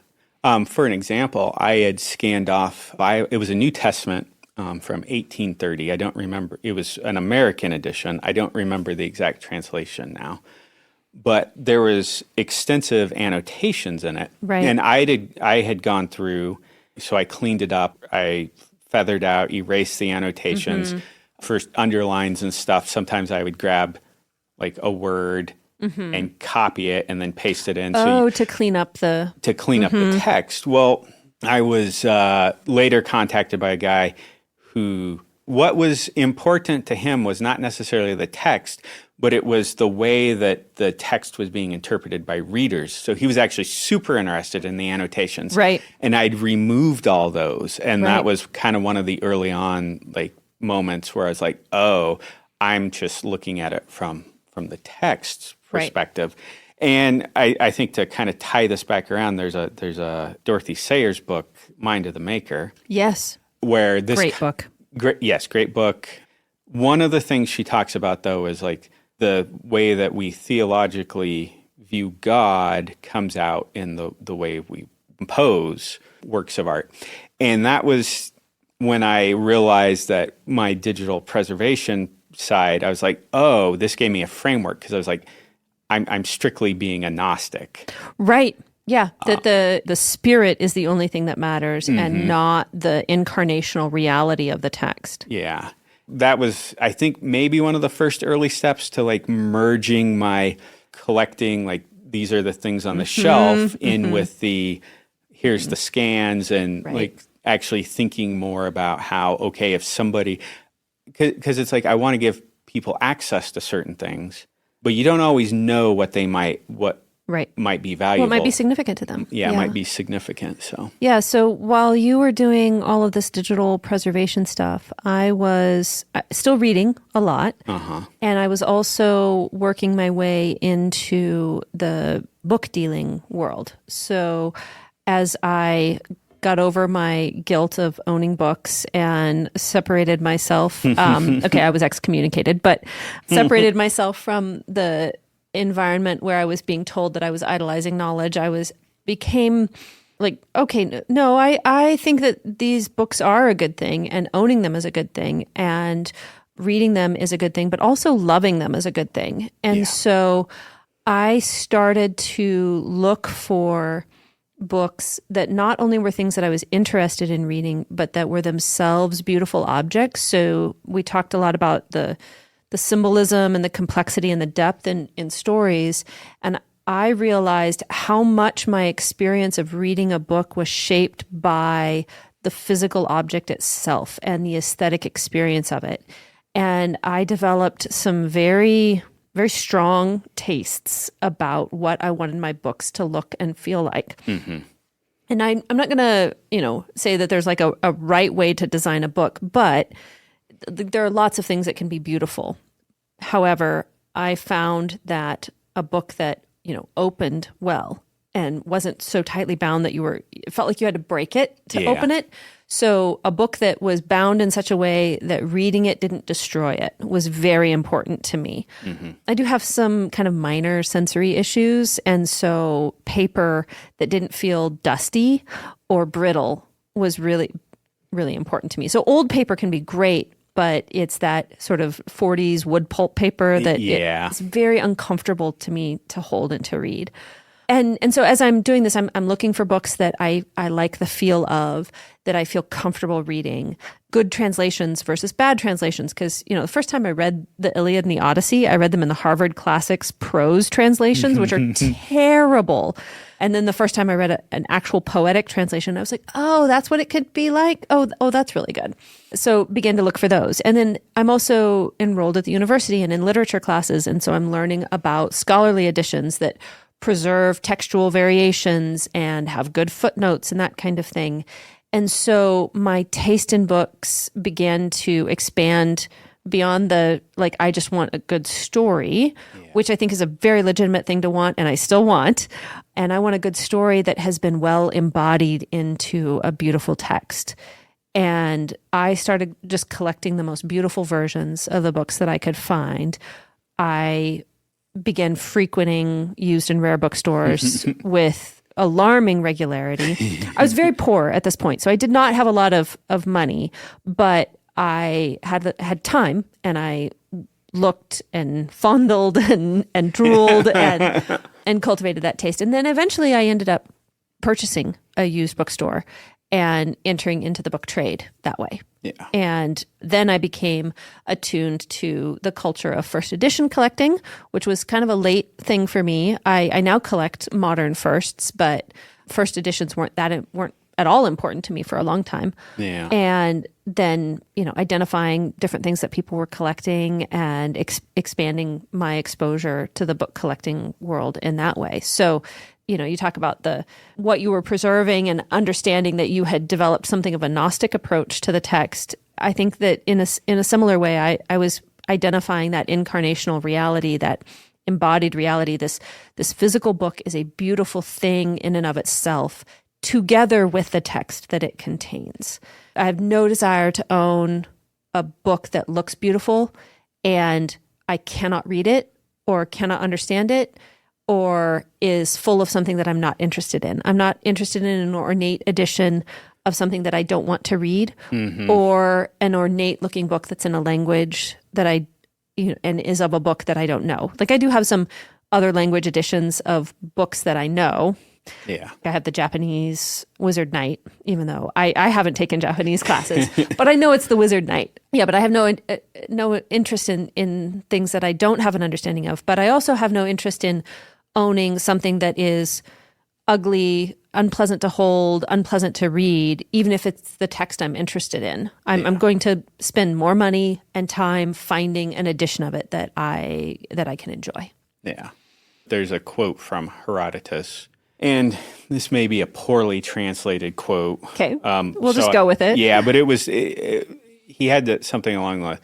For an example, I had scanned off, it was a New Testament from 1830. I don't remember. It was an American edition. I don't remember the exact translation now. But there was extensive annotations in it. Right. And I had gone through, so I cleaned it up. I feathered out, erased the annotations for underlines and stuff. Sometimes I would grab like a word and copy it and then paste it in. To clean up the... To clean up the text. Well, I was later contacted by a guy who, what was important to him was not necessarily the text, but it was the way that the text was being interpreted by readers. So he was actually super interested in the annotations. Right. And I'd removed all those. And Right. that was kind of one of the early on like moments where I was like, oh, I'm just looking at it from the text's perspective. Right. And I think to kind of tie this back around, there's a Dorothy Sayers book, Mind of the Maker. Yes. Where this great book. Great book. One of the things she talks about though is like the way that we theologically view God comes out in the way we compose works of art. And that was when I realized that my digital preservation side, I was like, oh, this gave me a framework, because I was like, I'm strictly being a Gnostic. Right. Yeah. That the spirit is the only thing that matters and not the incarnational reality of the text. Yeah. That was, I think, maybe one of the first early steps to like merging my collecting, like these are the things on the shelf in with here's the scans and like actually thinking more about how, okay, if somebody, because it's like I want to give people access to certain things, but you don't always know what they might be valuable. What might be significant to them. Yeah, it might be significant. So yeah. So while you were doing all of this digital preservation stuff, I was still reading a lot, and I was also working my way into the book dealing world. So as I got over my guilt of owning books and separated myself. I was excommunicated, but separated myself from the environment where I was being told that I was idolizing knowledge. Became like, okay, no, I think that these books are a good thing, and owning them is a good thing, and reading them is a good thing, but also loving them is a good thing. And so I started to look for books that not only were things that I was interested in reading, but that were themselves beautiful objects. So we talked a lot about the symbolism and the complexity and the depth in stories. And I realized how much my experience of reading a book was shaped by the physical object itself and the aesthetic experience of it. And I developed some very, very strong tastes about what I wanted my books to look and feel like. And I'm not going to, say that there's like a right way to design a book, but there are lots of things that can be beautiful. However, I found that a book that, opened well and wasn't so tightly bound that it felt like you had to break it to open it. So a book that was bound in such a way that reading it didn't destroy it was very important to me. I do have some kind of minor sensory issues, and so paper that didn't feel dusty or brittle was really, really important to me. So old paper can be great, but it's that sort of 40s wood pulp paper that it's very uncomfortable to me to hold and to read. And so as I'm doing this, I'm looking for books that I like the feel of, that I feel comfortable reading. Good translations versus bad translations. Because, the first time I read the Iliad and the Odyssey, I read them in the Harvard Classics prose translations, which are terrible. And then the first time I read an actual poetic translation, I was like, oh, that's what it could be like? Oh, that's really good. So began to look for those. And then I'm also enrolled at the university and in literature classes. And so I'm learning about scholarly editions that preserve textual variations and have good footnotes and that kind of thing. And so my taste in books began to expand beyond I just want a good story, which I think is a very legitimate thing to want, and I still want. And I want a good story that has been well embodied into a beautiful text. And I started just collecting the most beautiful versions of the books that I could find. I began frequenting used and rare bookstores with alarming regularity. I was very poor at this point, so I did not have a lot of money, but I had time, and I looked and fondled and drooled and cultivated that taste. And then eventually I ended up purchasing a used bookstore and entering into the book trade that way. Yeah. And then I became attuned to the culture of first edition collecting, which was kind of a late thing for me. I now collect modern firsts, but first editions weren't at all important to me for a long time. Yeah. And then, identifying different things that people were collecting and expanding my exposure to the book collecting world in that way. So, you talk about what you were preserving and understanding that you had developed something of a Gnostic approach to the text. I think that in a similar way, I was identifying that incarnational reality, that embodied reality. This physical book is a beautiful thing in and of itself, together with the text that it contains. I have no desire to own a book that looks beautiful and I cannot read it or cannot understand it, or is full of something that I'm not interested in. I'm not interested in an ornate edition of something that I don't want to read, or an ornate looking book that's in a language that and is of a book that I don't know. Like, I do have some other language editions of books that I know. Yeah. I have the Japanese Wizard Knight, even though I haven't taken Japanese classes, but I know it's the Wizard Knight. Yeah, but I have no interest in things that I don't have an understanding of. But I also have no interest in owning something that is ugly, unpleasant to hold, unpleasant to read, even if it's the text I'm interested in. I'm going to spend more money and time finding an edition of it that I can enjoy. Yeah. There's a quote from Herodotus, and this may be a poorly translated quote. Okay, we'll just go with it. Yeah, but he had something along the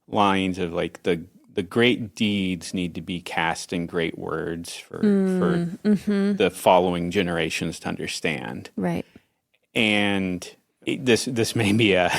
lines of like the great deeds need to be cast in great words for the following generations to understand. Right. And this may be a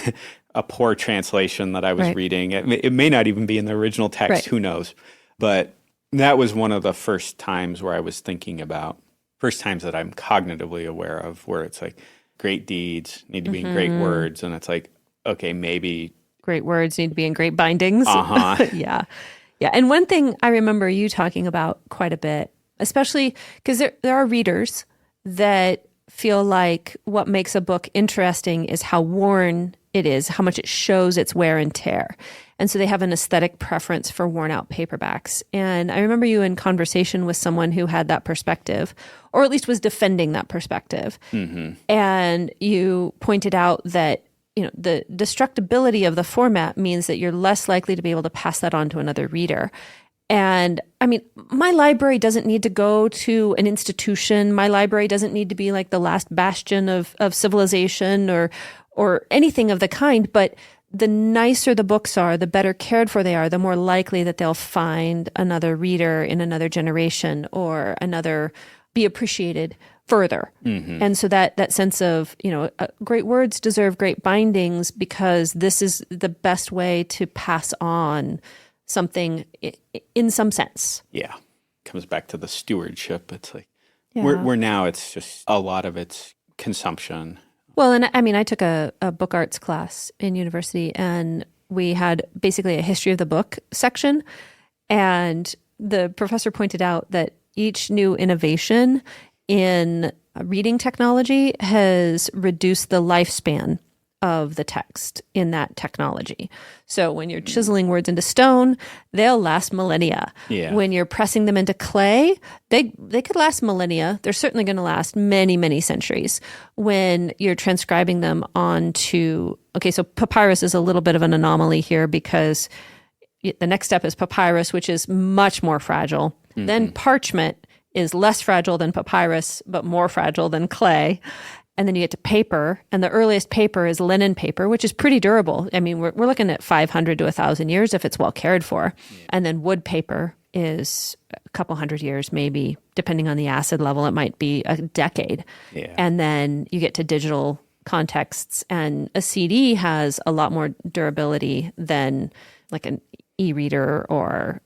poor translation that I was reading. It may not even be in the original text. Right. Who knows? But that was one of the first times where I was thinking about, first times that I'm cognitively aware of, where it's like great deeds need to be in great words. And it's like, okay, maybe great words need to be in great bindings. Yeah. Yeah. And one thing I remember you talking about quite a bit, especially because there are readers that feel like what makes a book interesting is how worn it is, how much it shows its wear and tear. And so they have an aesthetic preference for worn out paperbacks. And I remember you in conversation with someone who had that perspective, or at least was defending that perspective. Mm-hmm. And you pointed out that the destructibility of the format means that you're less likely to be able to pass that on to another reader. And I mean, my library doesn't need to go to an institution. My library doesn't need to be like the last bastion of civilization or anything of the kind. But the nicer the books are, the better cared for they are, the more likely that they'll find another reader in another generation or be appreciated further. Mm-hmm. And so that sense of, great words deserve great bindings, because this is the best way to pass on something in some sense. Yeah. Comes back to the stewardship. It's like, we're now, it's just a lot of it's consumption. Well, and I mean, I took a book arts class in university, and we had basically a history of the book section. And the professor pointed out that each new innovation in reading technology has reduced the lifespan of the text in that technology. So when you're chiseling words into stone, they'll last millennia. Yeah. When you're pressing them into clay, they could last millennia. They're certainly going to last many, many centuries. When you're transcribing them onto, so papyrus is a little bit of an anomaly here, because the next step is papyrus, which is much more fragile. Mm-hmm. Then parchment is less fragile than papyrus, but more fragile than clay. And then you get to paper, and the earliest paper is linen paper, which is pretty durable. I mean, we're looking at 500 to 1,000 years if it's well cared for. Yeah. And then wood paper is a couple hundred years, maybe, depending on the acid level, it might be a decade. Yeah. And then you get to digital contexts, and a CD has a lot more durability than like an e-reader or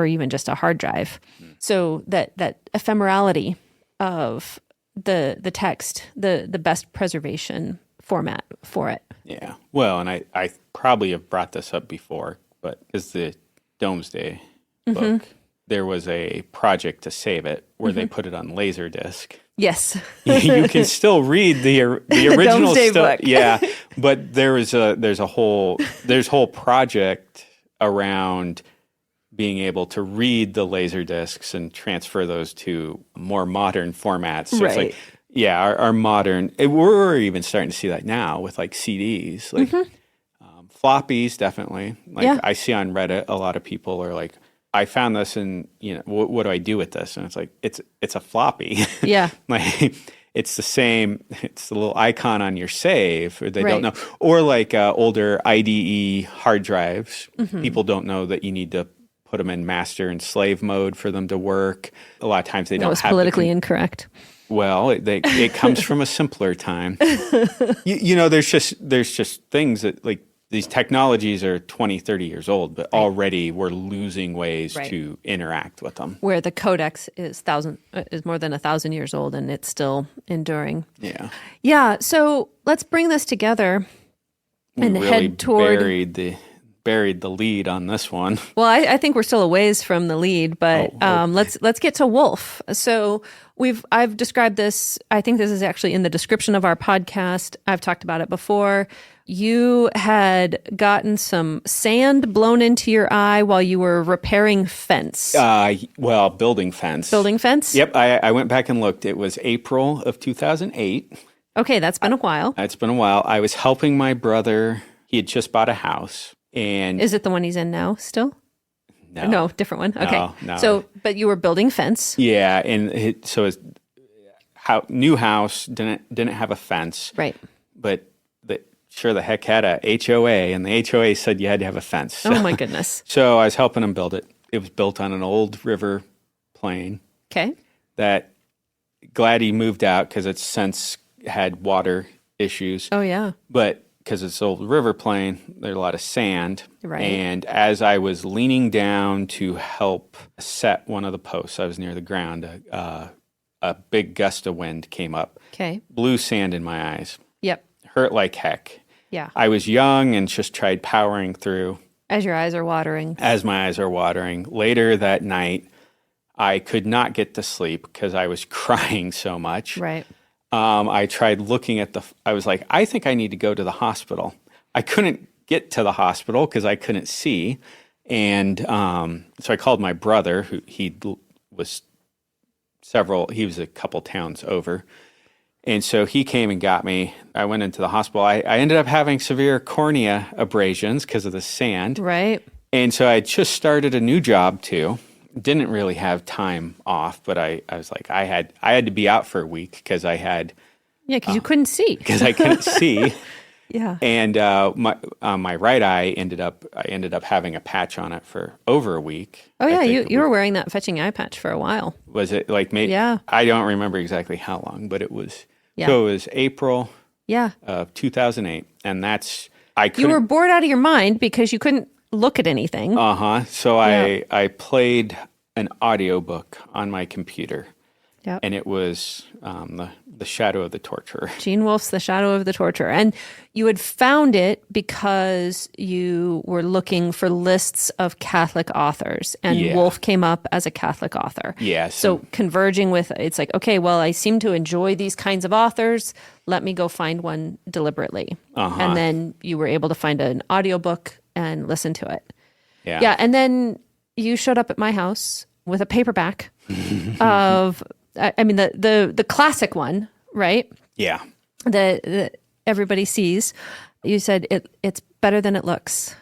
even just a hard drive. So that ephemerality of the text, the best preservation format for it. Yeah. Well, and I probably have brought this up before, but is the Domesday book, there was a project to save it where they put it on Laserdisc. Yes. You can still read the original Domesday stuff. book. Yeah, but there's a whole project around being able to read the laser discs and transfer those to more modern formats. So it's like, yeah, our modern, we're even starting to see that now with like CDs, like floppies, definitely. Like I see on Reddit, a lot of people are like, I found this and, what do I do with this? And it's like, it's a floppy. Yeah. Like it's the same, it's the little icon on your save, or they don't know. Or like older IDE hard drives. People don't know that you need to put them in master and slave mode for them to work. A lot of times they don't have. That was politically incorrect. Well, it comes from a simpler time. There's just things that like these technologies are 20, 30 years old, but already we're losing ways to interact with them. Where the codex is more than 1,000 years old and it's still enduring. Yeah. Yeah. So let's bring this together and really head toward. Buried the lead on this one. Well, I think we're still a ways from the lead, but let's get to Wolf. So I've described this. I think this is actually in the description of our podcast. I've talked about it before. You had gotten some sand blown into your eye while you were repairing fence. Building fence. Building fence? Yep. I went back and looked. It was April of 2008. Okay, that's been a while. It's been a while. I was helping my brother. He had just bought a house. And is it the one he's in now still? No, different one. Okay. No. So, but you were building fence. Yeah, and so his new house didn't have a fence. Right. But sure the heck had a HOA, and the HOA said you had to have a fence. So, oh my goodness. So I was helping him build it. It was built on an old river plain. Okay. That glad he moved out because it's since had water issues. Oh yeah. But because it's old river plain, there's a lot of sand. Right. And as I was leaning down to help set one of the posts, I was near the ground, a big gust of wind came up. Okay. Blew sand in my eyes. Yep. Hurt like heck. Yeah. I was young and just tried powering through. As your eyes are watering. As my eyes are watering. Later that night, I could not get to sleep because I was crying so much. Right. I tried looking at I was like, I think I need to go to the hospital. I couldn't get to the hospital because I couldn't see. And so I called my brother, he was a couple towns over. And so he came and got me. I went into the hospital. I ended up having severe cornea abrasions because of the sand. Right. And so I just started a new job too. Didn't really have time off, but I was like, I had to be out for a week because I had. Yeah, because you couldn't see. Because I couldn't see. Yeah. And my right eye ended up having a patch on it for over a week. Oh yeah, you were wearing that fetching eye patch for a while. Was it like maybe? Yeah. I don't remember exactly how long, but it was. Yeah. So it was April. Yeah. Of 2008, and that's You were bored out of your mind because you couldn't look at anything. So I played an audiobook on my computer. Yep. And it was the Shadow of the Torturer. Gene Wolfe's The Shadow of the Torturer. And you had found it because you were looking for lists of Catholic authors. And Wolfe came up as a Catholic author. Yes. So converging with, it's like, okay, well, I seem to enjoy these kinds of authors. Let me go find one deliberately. And then you were able to find an audiobook and listen to it. Yeah. Yeah. And then you showed up at my house with a paperback of... I mean, the classic one, right? Yeah. The everybody sees. You said it's better than it looks.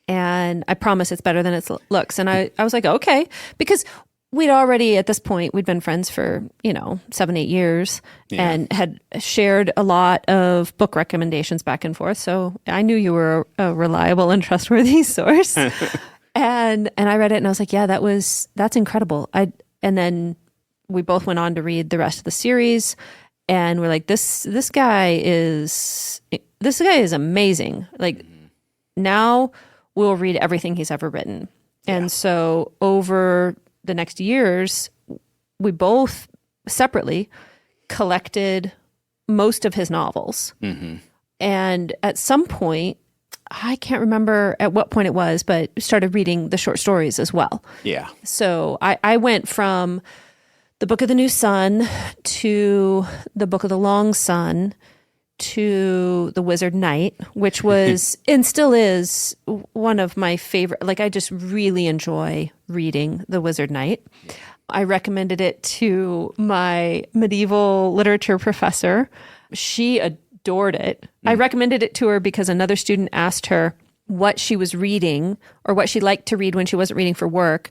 And I promise it's better than it looks. And I was like, okay. Because we'd already, at this point, we'd been friends for, 7-8 years and had shared a lot of book recommendations back and forth. So I knew you were a reliable and trustworthy source. and I read it and I was like, yeah, that's incredible. And then we both went on to read the rest of the series. And we're like, this guy is amazing. Like, now we'll read everything he's ever written. And so over the next years, we both separately collected most of his novels. And at some point, I can't remember at what point it was, but started reading the short stories as well. Yeah. So I went from the Book of the New Sun to the Book of the Long Sun to The Wizard Knight, which was and still is one of my favorite. Like, I just really enjoy reading The Wizard Knight. I recommended it to my medieval literature professor. She adored it. I recommended it to her because another student asked her what she was reading or what she liked to read when she wasn't reading for work,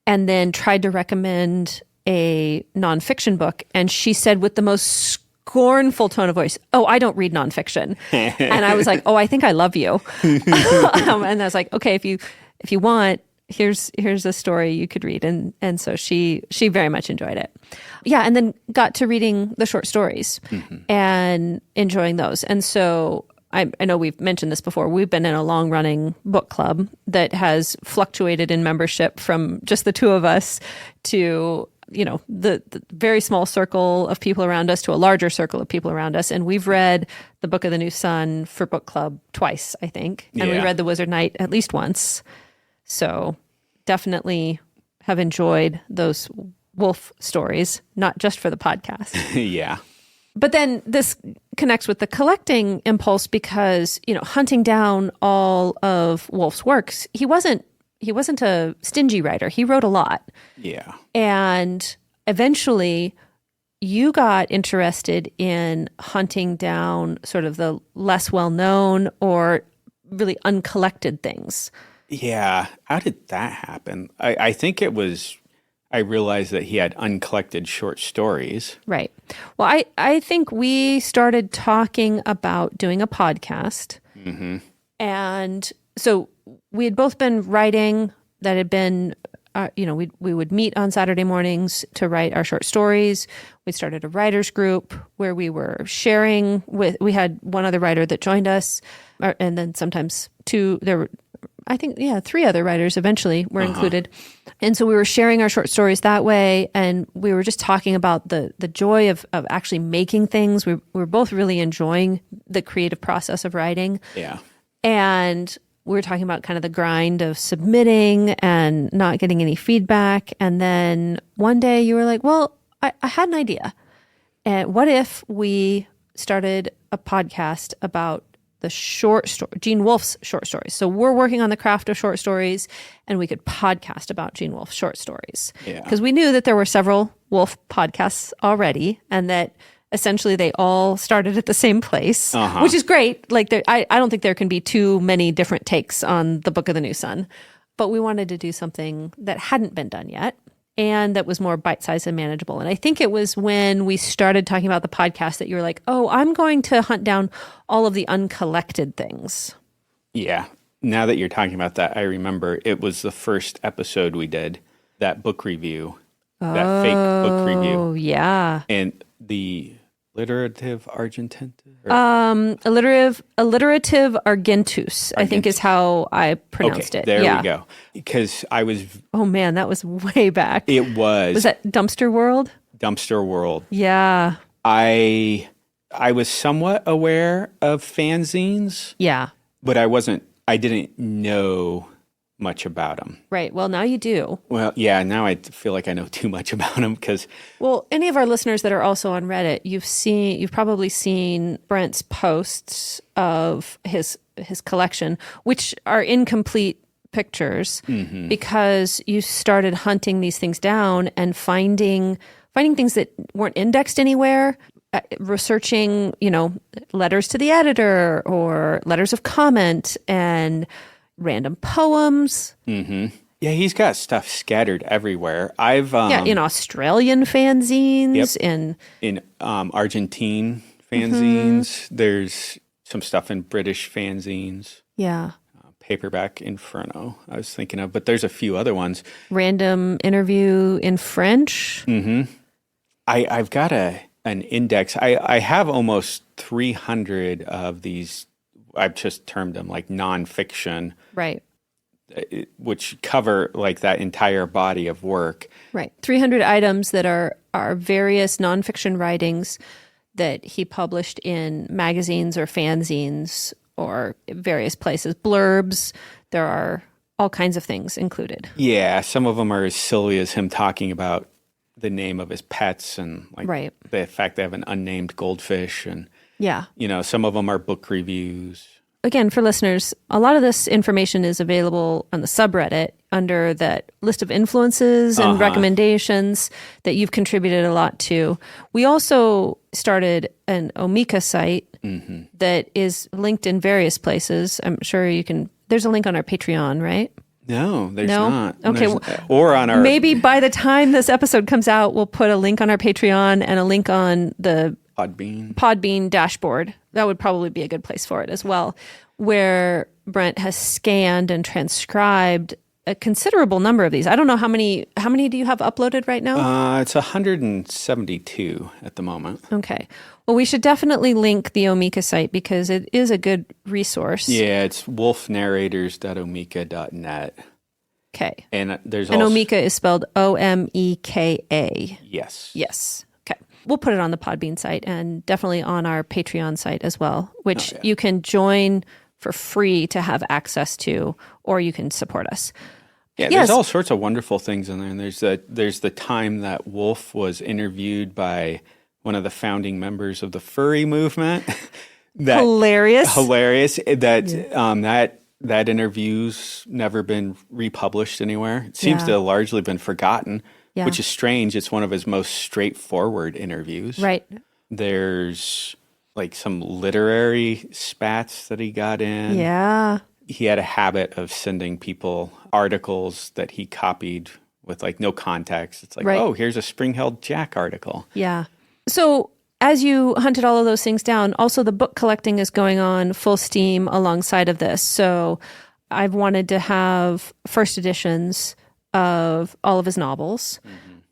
and then tried to recommend a nonfiction book. And she said with the most scornful tone of voice, "Oh, I don't read nonfiction." And I was like, "Oh, I think I love you." And I was like, "Okay, if you want, here's a story you could read." And so she very much enjoyed it. Yeah, and then got to reading the short stories and enjoying those. And so I know we've mentioned this before. We've been in a long-running book club that has fluctuated in membership from just the two of us to, the very small circle of people around us to a larger circle of people around us. And we've read the Book of the New Sun for book club twice, I think. And we read The Wizard Knight at least once. So definitely have enjoyed those wolf stories, not just for the podcast. Yeah. But then this connects with the collecting impulse because, hunting down all of Wolf's works, he wasn't a stingy writer. He wrote a lot. Yeah. And eventually you got interested in hunting down sort of the less well-known or really uncollected things. Yeah. How did that happen? I think it was, I realized that he had uncollected short stories. Right. Well, I think we started talking about doing a podcast. And so we had both been writing. That had been, we would meet on Saturday mornings to write our short stories. We started a writers group where we were sharing we had one other writer that joined us, and then sometimes three other writers eventually were included. And so we were sharing our short stories that way. And we were just talking about the joy of actually making things. We were both really enjoying the creative process of writing. Yeah. And we were talking about kind of the grind of submitting and not getting any feedback. And then one day you were like, well, I had an idea. And what if we started a podcast about the short story, Gene Wolfe's short stories? So we're working on the craft of short stories, and we could podcast about Gene Wolfe's short stories. Because we knew that there were several Wolfe podcasts already, and that essentially they all started at the same place, which is great. Like, I don't think there can be too many different takes on the Book of the New Sun, but we wanted to do something that hadn't been done yet and that was more bite-sized and manageable. And I think it was when we started talking about the podcast that you were like, oh, I'm going to hunt down all of the uncollected things. Yeah. Now that you're talking about that, I remember it was the first episode we did, that book review, that fake book review. Oh, yeah. And the alliterative Argentina? Alliterative Argentus, I think is how I pronounced it. There we go. Because I was... Oh, man, that was way back. It was. Was that Dumpster World? Dumpster World. Yeah. I was somewhat aware of fanzines. Yeah. But I didn't know much about them. Right. Well, now you do. Well, yeah, now I feel like I know too much about them because... Well, any of our listeners that are also on Reddit, you've probably seen Brent's posts of his collection, which are incomplete pictures because you started hunting these things down and finding things that weren't indexed anywhere, researching, letters to the editor or letters of comment and random poems. Yeah, he's got stuff scattered everywhere. In Australian fanzines, in Argentine fanzines. There's some stuff in British fanzines. Yeah. Paperback Inferno, I was thinking of, but there's a few other ones. Random interview in French. I've got a an index. I have almost 300 of these. I've just termed them like nonfiction, Right. which cover like that entire body of work. Right. 300 items that are various nonfiction writings that he published in magazines or fanzines or various places. Blurbs. There are all kinds of things included. Yeah, some of them are as silly as him talking about the name of his pets and like Right. the fact they have an unnamed goldfish, and Yeah. some of them are book reviews. Again, for listeners, a lot of this information is available on the subreddit under that list of influences and recommendations that you've contributed a lot to. We also started an Omeka site that is linked in various places. I'm sure you can. There's a link on our Patreon, right? No, there's No? not. Okay. Or on our Maybe by the time this episode comes out, we'll put a link on our Patreon and a link on the Podbean dashboard. That would probably be a good place for it as well, where Brent has scanned and transcribed a considerable number of these. I don't know how many do you have uploaded right now? It's 172 at the moment. Okay. Well, we should definitely link the Omeka site because it is a good resource. Yeah, it's wolfnarrators.omeka.net. Okay. And there's and also Omeka is spelled Omeka. Yes. Yes. Okay. We'll put it on the Podbean site and definitely on our Patreon site as well, which you can join for free to have access to, or you can support us. Yeah, there's all sorts of wonderful things in there. And there's the time that Wolf was interviewed by one of the founding members of the furry movement. Hilarious. That interview's never been republished anywhere. It seems to have largely been forgotten, which is strange. It's one of his most straightforward interviews. Right. There's like some literary spats that he got in. Yeah. He had a habit of sending people articles that he copied with like no context. It's like, oh, here's a Spring-Held Jack article. Yeah. So as you hunted all of those things down, also the book collecting is going on full steam alongside of this. So I've wanted to have first editions of all of his novels,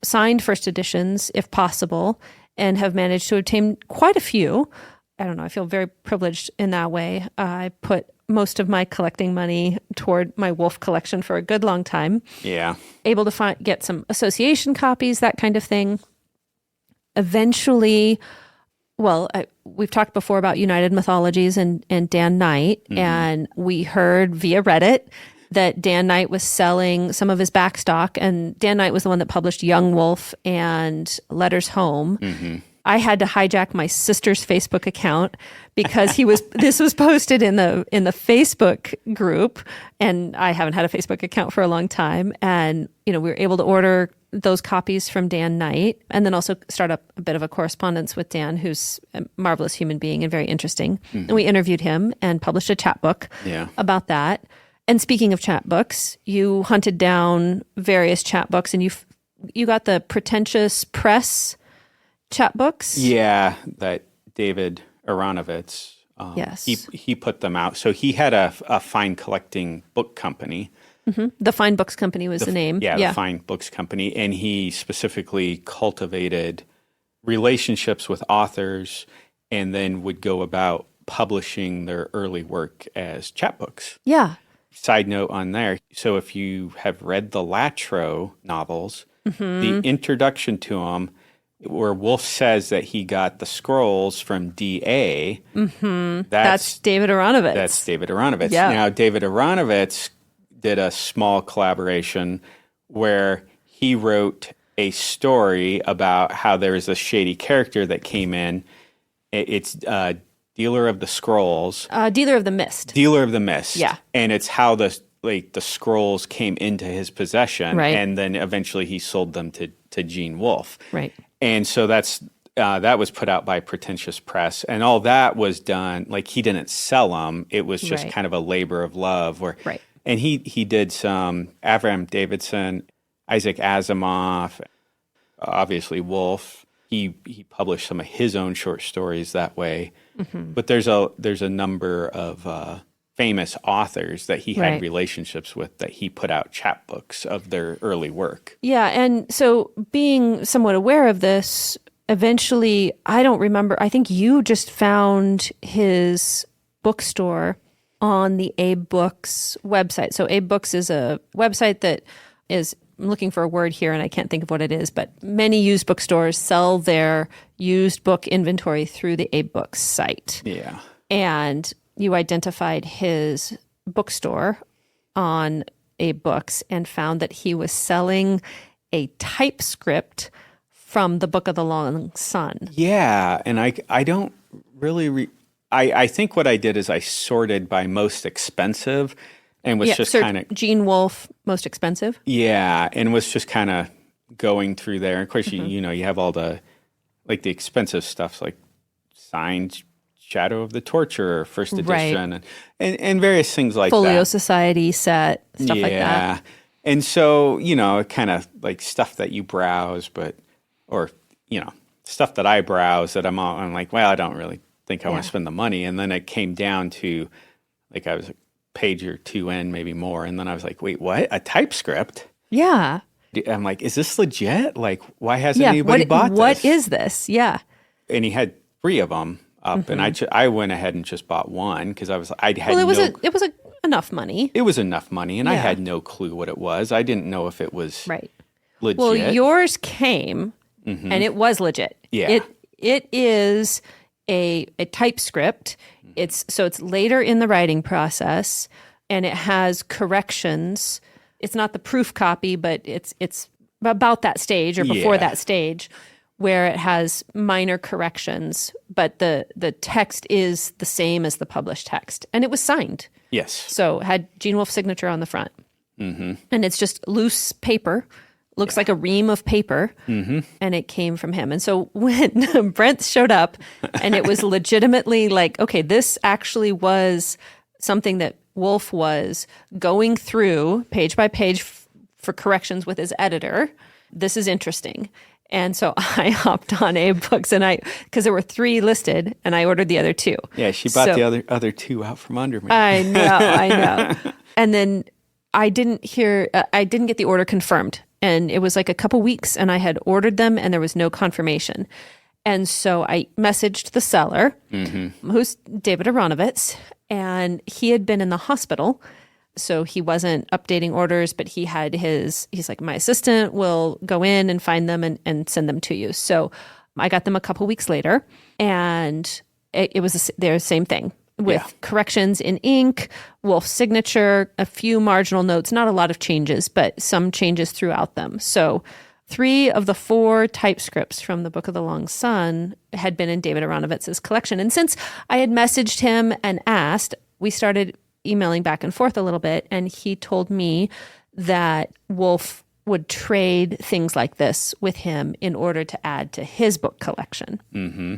signed first editions if possible, and have managed to obtain quite a few. I don't know. I feel very privileged in that way. I put most of my collecting money toward my Wolf collection for a good long time. Yeah. Able to get some association copies, that kind of thing. Eventually, we've talked before about United Mythologies and Dan Knight, and we heard via Reddit that Dan Knight was selling some of his backstock, and Dan Knight was the one that published Young Wolf and Letters Home. I had to hijack my sister's Facebook account because this was posted in the Facebook group, and I haven't had a Facebook account for a long time. And we were able to order those copies from Dan Knight, and then also start up a bit of a correspondence with Dan, who's a marvelous human being and very interesting. And we interviewed him and published a chapbook about that. And speaking of chapbooks, you hunted down various chapbooks, and you got the Pretentious Press chapbooks. Yeah, that David Aronovitz. Yes. He put them out. So he had a fine collecting book company. The Fine Books Company was the name. Yeah, the Fine Books Company. And he specifically cultivated relationships with authors and then would go about publishing their early work as chapbooks. Yeah. Side note on there. So if you have read the Latro novels, the introduction to them, where Wolf says that he got the scrolls from D.A., that's David Aronovitz. That's David Aronovitz. Yeah. Now, David Aronovitz did a small collaboration where he wrote a story about how there was a shady character that came in. It's Dealer of the Scrolls. Dealer of the Mist. Dealer of the Mist. Yeah. And it's how the scrolls came into his possession. Right. And then eventually he sold them to Gene Wolfe. Right. And so that was put out by Pretentious Press, and all that was done, like he didn't sell them. It was just kind of a labor of love. And he did some Avram Davidson, Isaac Asimov, obviously Wolfe. He published some of his own short stories that way. But there's a number of famous authors that he had relationships with that he put out chapbooks of their early work. Yeah, and so being somewhat aware of this, eventually, I don't remember, I think you just found his bookstore on the Abe Books website. So Abe Books is a website that is, I'm looking for a word here and I can't think of what it is, but many used bookstores sell their used book inventory through the Abe Books site. Yeah. And you identified his bookstore on Abe Books and found that he was selling a typescript from the Book of the Long Sun. Yeah, and I don't really I think what I did is I sorted by most expensive and was just kind of Gene Wolfe, most expensive. Yeah, and was just kind of going through there. Of course, you know, you have all the like the expensive stuff like signed Shadow of the Torture, first edition, and various things like Folio that. Society set, stuff like that. Yeah. And so, you know, kind of like stuff that you browse, or, you know, stuff that I browse that I'm like, well, I don't really think I want to spend the money. And then it came down to like, I was a page or two in, maybe more. And then I was like, wait, what? A typescript? Yeah. I'm like, is this legit? Like, why hasn't anybody bought this? What is this? Yeah. And he had 3 of them up, and I went ahead and just bought one because It was enough money. It was enough money, and I had no clue what it was. I didn't know if it was legit. Well, yours came, and it was legit. Yeah. It is a typescript. It's later in the writing process, and it has corrections. It's not the proof copy, but it's about that stage or before that stage, where it has minor corrections, but the text is the same as the published text, and it was signed. Yes. So it had Gene Wolfe's signature on the front, and it's just loose paper. Looks like a ream of paper, and it came from him. And so when Brent showed up, and it was legitimately like, okay, this actually was something that Wolfe was going through page by page for corrections with his editor. This is interesting. And so I hopped on Abe Books, and because there were 3 listed, and I ordered the other 2. Yeah, she bought the other 2 out from under me. I know. And then I didn't get the order confirmed. And it was like a couple weeks, and I had ordered them, and there was no confirmation. And so I messaged the seller, who's David Aronovitz, and he had been in the hospital. So he wasn't updating orders, but he's like, my assistant will go in and find them and send them to you. So I got them a couple weeks later, and it was the same thing with corrections in ink, Wolfe's signature, a few marginal notes, not a lot of changes, but some changes throughout them. So 3 of the 4 typescripts from the Book of the Long Sun had been in David Aronovitz's collection. And since I had messaged him and asked, we started emailing back and forth a little bit, and he told me that Wolfe would trade things like this with him in order to add to his book collection. Mm-hmm.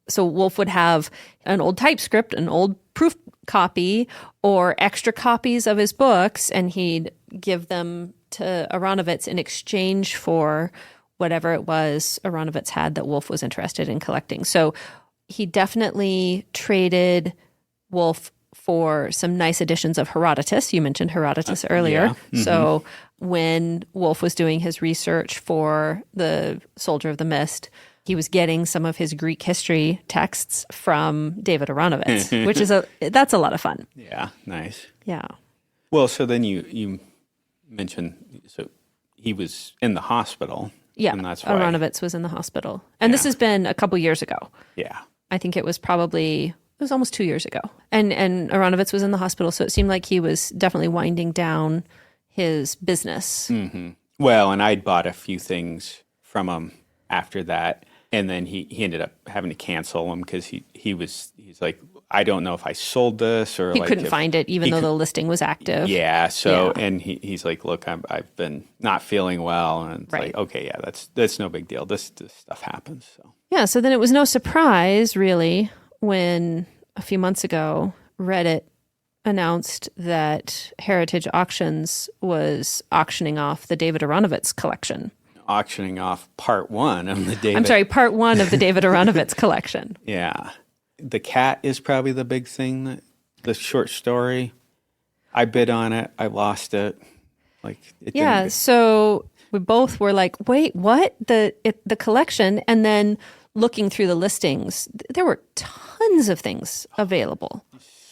So Wolfe would have an old typescript, an old proof copy, or extra copies of his books, and he'd give them to Aronovitz in exchange for whatever it was Aronovitz had that Wolfe was interested in collecting. So he definitely traded Wolfe for some nice editions of Herodotus. You mentioned Herodotus earlier. Yeah. Mm-hmm. So when Wolfe was doing his research for the Soldier of the Mist, he was getting some of his Greek history texts from David Aronovitz, which is that's a lot of fun. Yeah, nice. Yeah. Well, so then you mentioned, so he was in the hospital. Yeah, and that's why Aronovitz was in the hospital. And this has been a couple years ago. Yeah. I think it was almost 2 years ago. And Aronovitz was in the hospital, so it seemed like he was definitely winding down his business. Mm-hmm. Well, and I'd bought a few things from him after that. And then he ended up having to cancel them because he's like, I don't know if I sold this or he couldn't find it, even though the listing was active. Yeah. So, and he's like, look, I've been not feeling well, and it's like, okay, yeah, that's no big deal. This stuff happens. So yeah. So then it was no surprise, really, when a few months ago Reddit announced that Heritage Auctions was auctioning off the David Aronovitz collection. Auctioning off part 1 of the David. I'm sorry, part 1 of the David Aronovitz collection. Yeah. The cat is probably the big thing, the short story. I bid on it. I lost it. Like, it yeah. didn't So We both were like, wait, what? The collection? And then looking through the listings, there were tons of things available.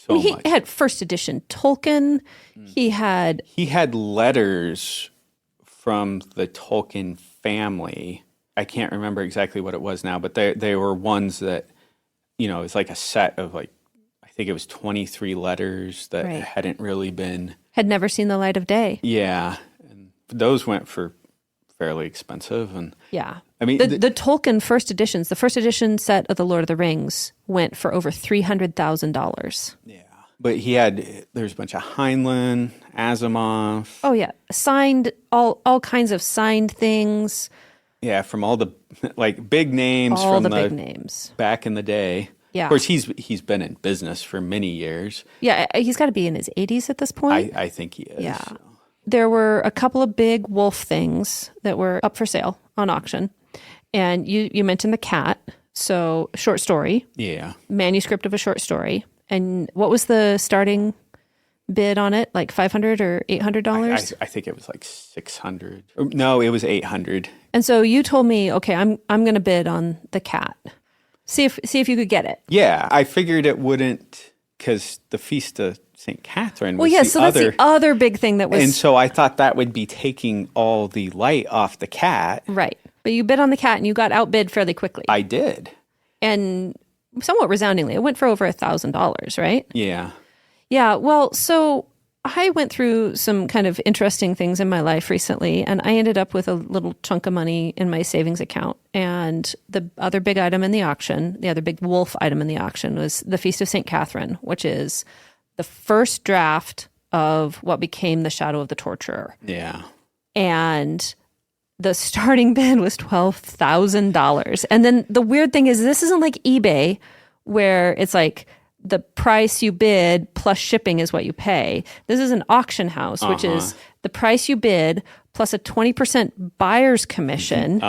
So he much. had first edition Tolkien. He had letters from the Tolkien family. I can't remember exactly what it was now, but they were ones that, it's like a set of I think it was 23 letters that hadn't really been... Had never seen the light of day. Yeah. And those went for fairly expensive. And yeah. I mean... The Tolkien first editions, the first edition set of The Lord of the Rings went for over $300,000. Yeah. But there's a bunch of Heinlein, Asimov. Oh, yeah. Signed, all kinds of signed things. Yeah, from all the big names all from the big names back in the day. Yeah. Of course, he's been in business for many years. Yeah, he's got to be in his 80s at this point. I think he is. Yeah. So. There were a couple of big wolf things that were up for sale on auction. And you mentioned the cat. So short story. Yeah. Manuscript of a short story. And what was the starting bid on it? Like $500 or $800? I think it was like $600. No, it was $800. And so you told me, okay, I'm going to bid on the cat. See if you could get it. Yeah, I figured it wouldn't, because the Feast of St. Catherine was that's the other big thing that was... And so I thought that would be taking all the light off the cat. Right. But you bid on the cat and you got outbid fairly quickly. I did. And somewhat resoundingly. It went for over $1,000, right? Yeah. Yeah. Well, so I went through some kind of interesting things in my life recently, and I ended up with a little chunk of money in my savings account. And the other big item in the auction, the other big wolf item in the auction, was the Feast of St. Catherine, which is the first draft of what became the Shadow of the Torturer. Yeah. And the starting bid was $12,000. And then the weird thing is, this isn't like eBay where it's like the price you bid plus shipping is what you pay. This is an auction house, which is the price you bid plus a 20% buyer's commission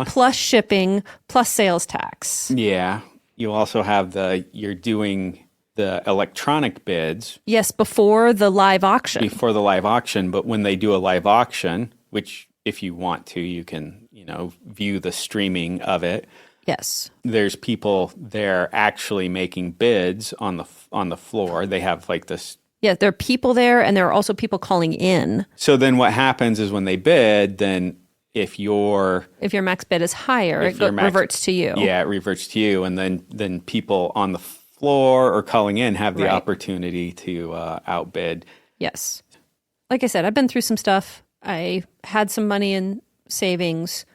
plus shipping plus sales tax. Yeah. You also have you're doing the electronic bids. Yes, before the live auction. But when they do a live auction, which if you want to, you can, view the streaming of it. Yes. There's people there actually making bids on the floor. They have like this. Yeah, there are people there, and there are also people calling in. So then what happens is when they bid, then if your max bid is higher, reverts to you. Yeah, it reverts to you, and then people on the floor or calling in have the opportunity to outbid. Yes. Like I said, I've been through some stuff. I had some money in savings.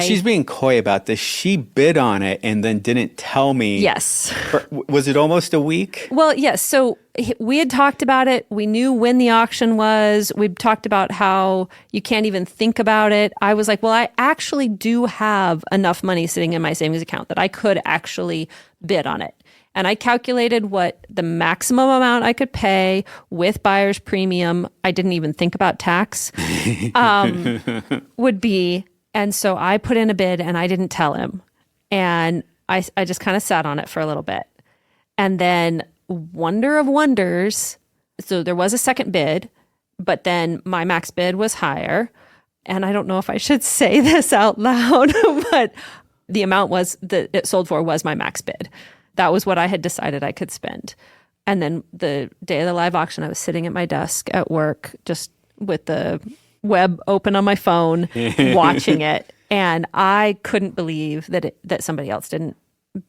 She's being coy about this. She bid on it and then didn't tell me. Yes. Was it almost a week? Well, yes. So we had talked about it. We knew when the auction was. We talked about how you can't even think about it. I was like, well, I actually do have enough money sitting in my savings account that I could actually bid on it. And I calculated what the maximum amount I could pay with buyer's premium, I didn't even think about tax, would be. And so I put in a bid and I didn't tell him. And I just kind of sat on it for a little bit. And then, wonder of wonders, so there was a second bid, but then my max bid was higher. And I don't know if I should say this out loud, but the amount that it sold for was my max bid. That was what I had decided I could spend. And then the day of the live auction, I was sitting at my desk at work, just with the web open on my phone, watching it. And I couldn't believe that somebody else didn't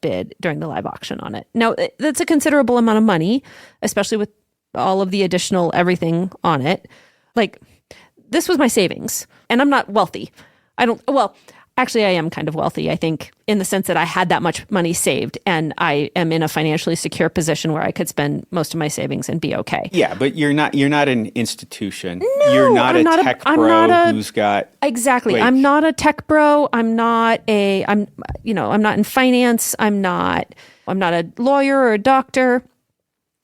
bid during the live auction on it. Now, that's a considerable amount of money, especially with all of the additional everything on it. Like, this was my savings. And I'm not wealthy. Actually, I am kind of wealthy, I think, in the sense that I had that much money saved, and I am in a financially secure position where I could spend most of my savings and be okay. Yeah, but you're not an institution. No, you're not a tech bro who's got... Exactly. I'm not a tech bro. I'm not in finance. I'm not a lawyer or a doctor.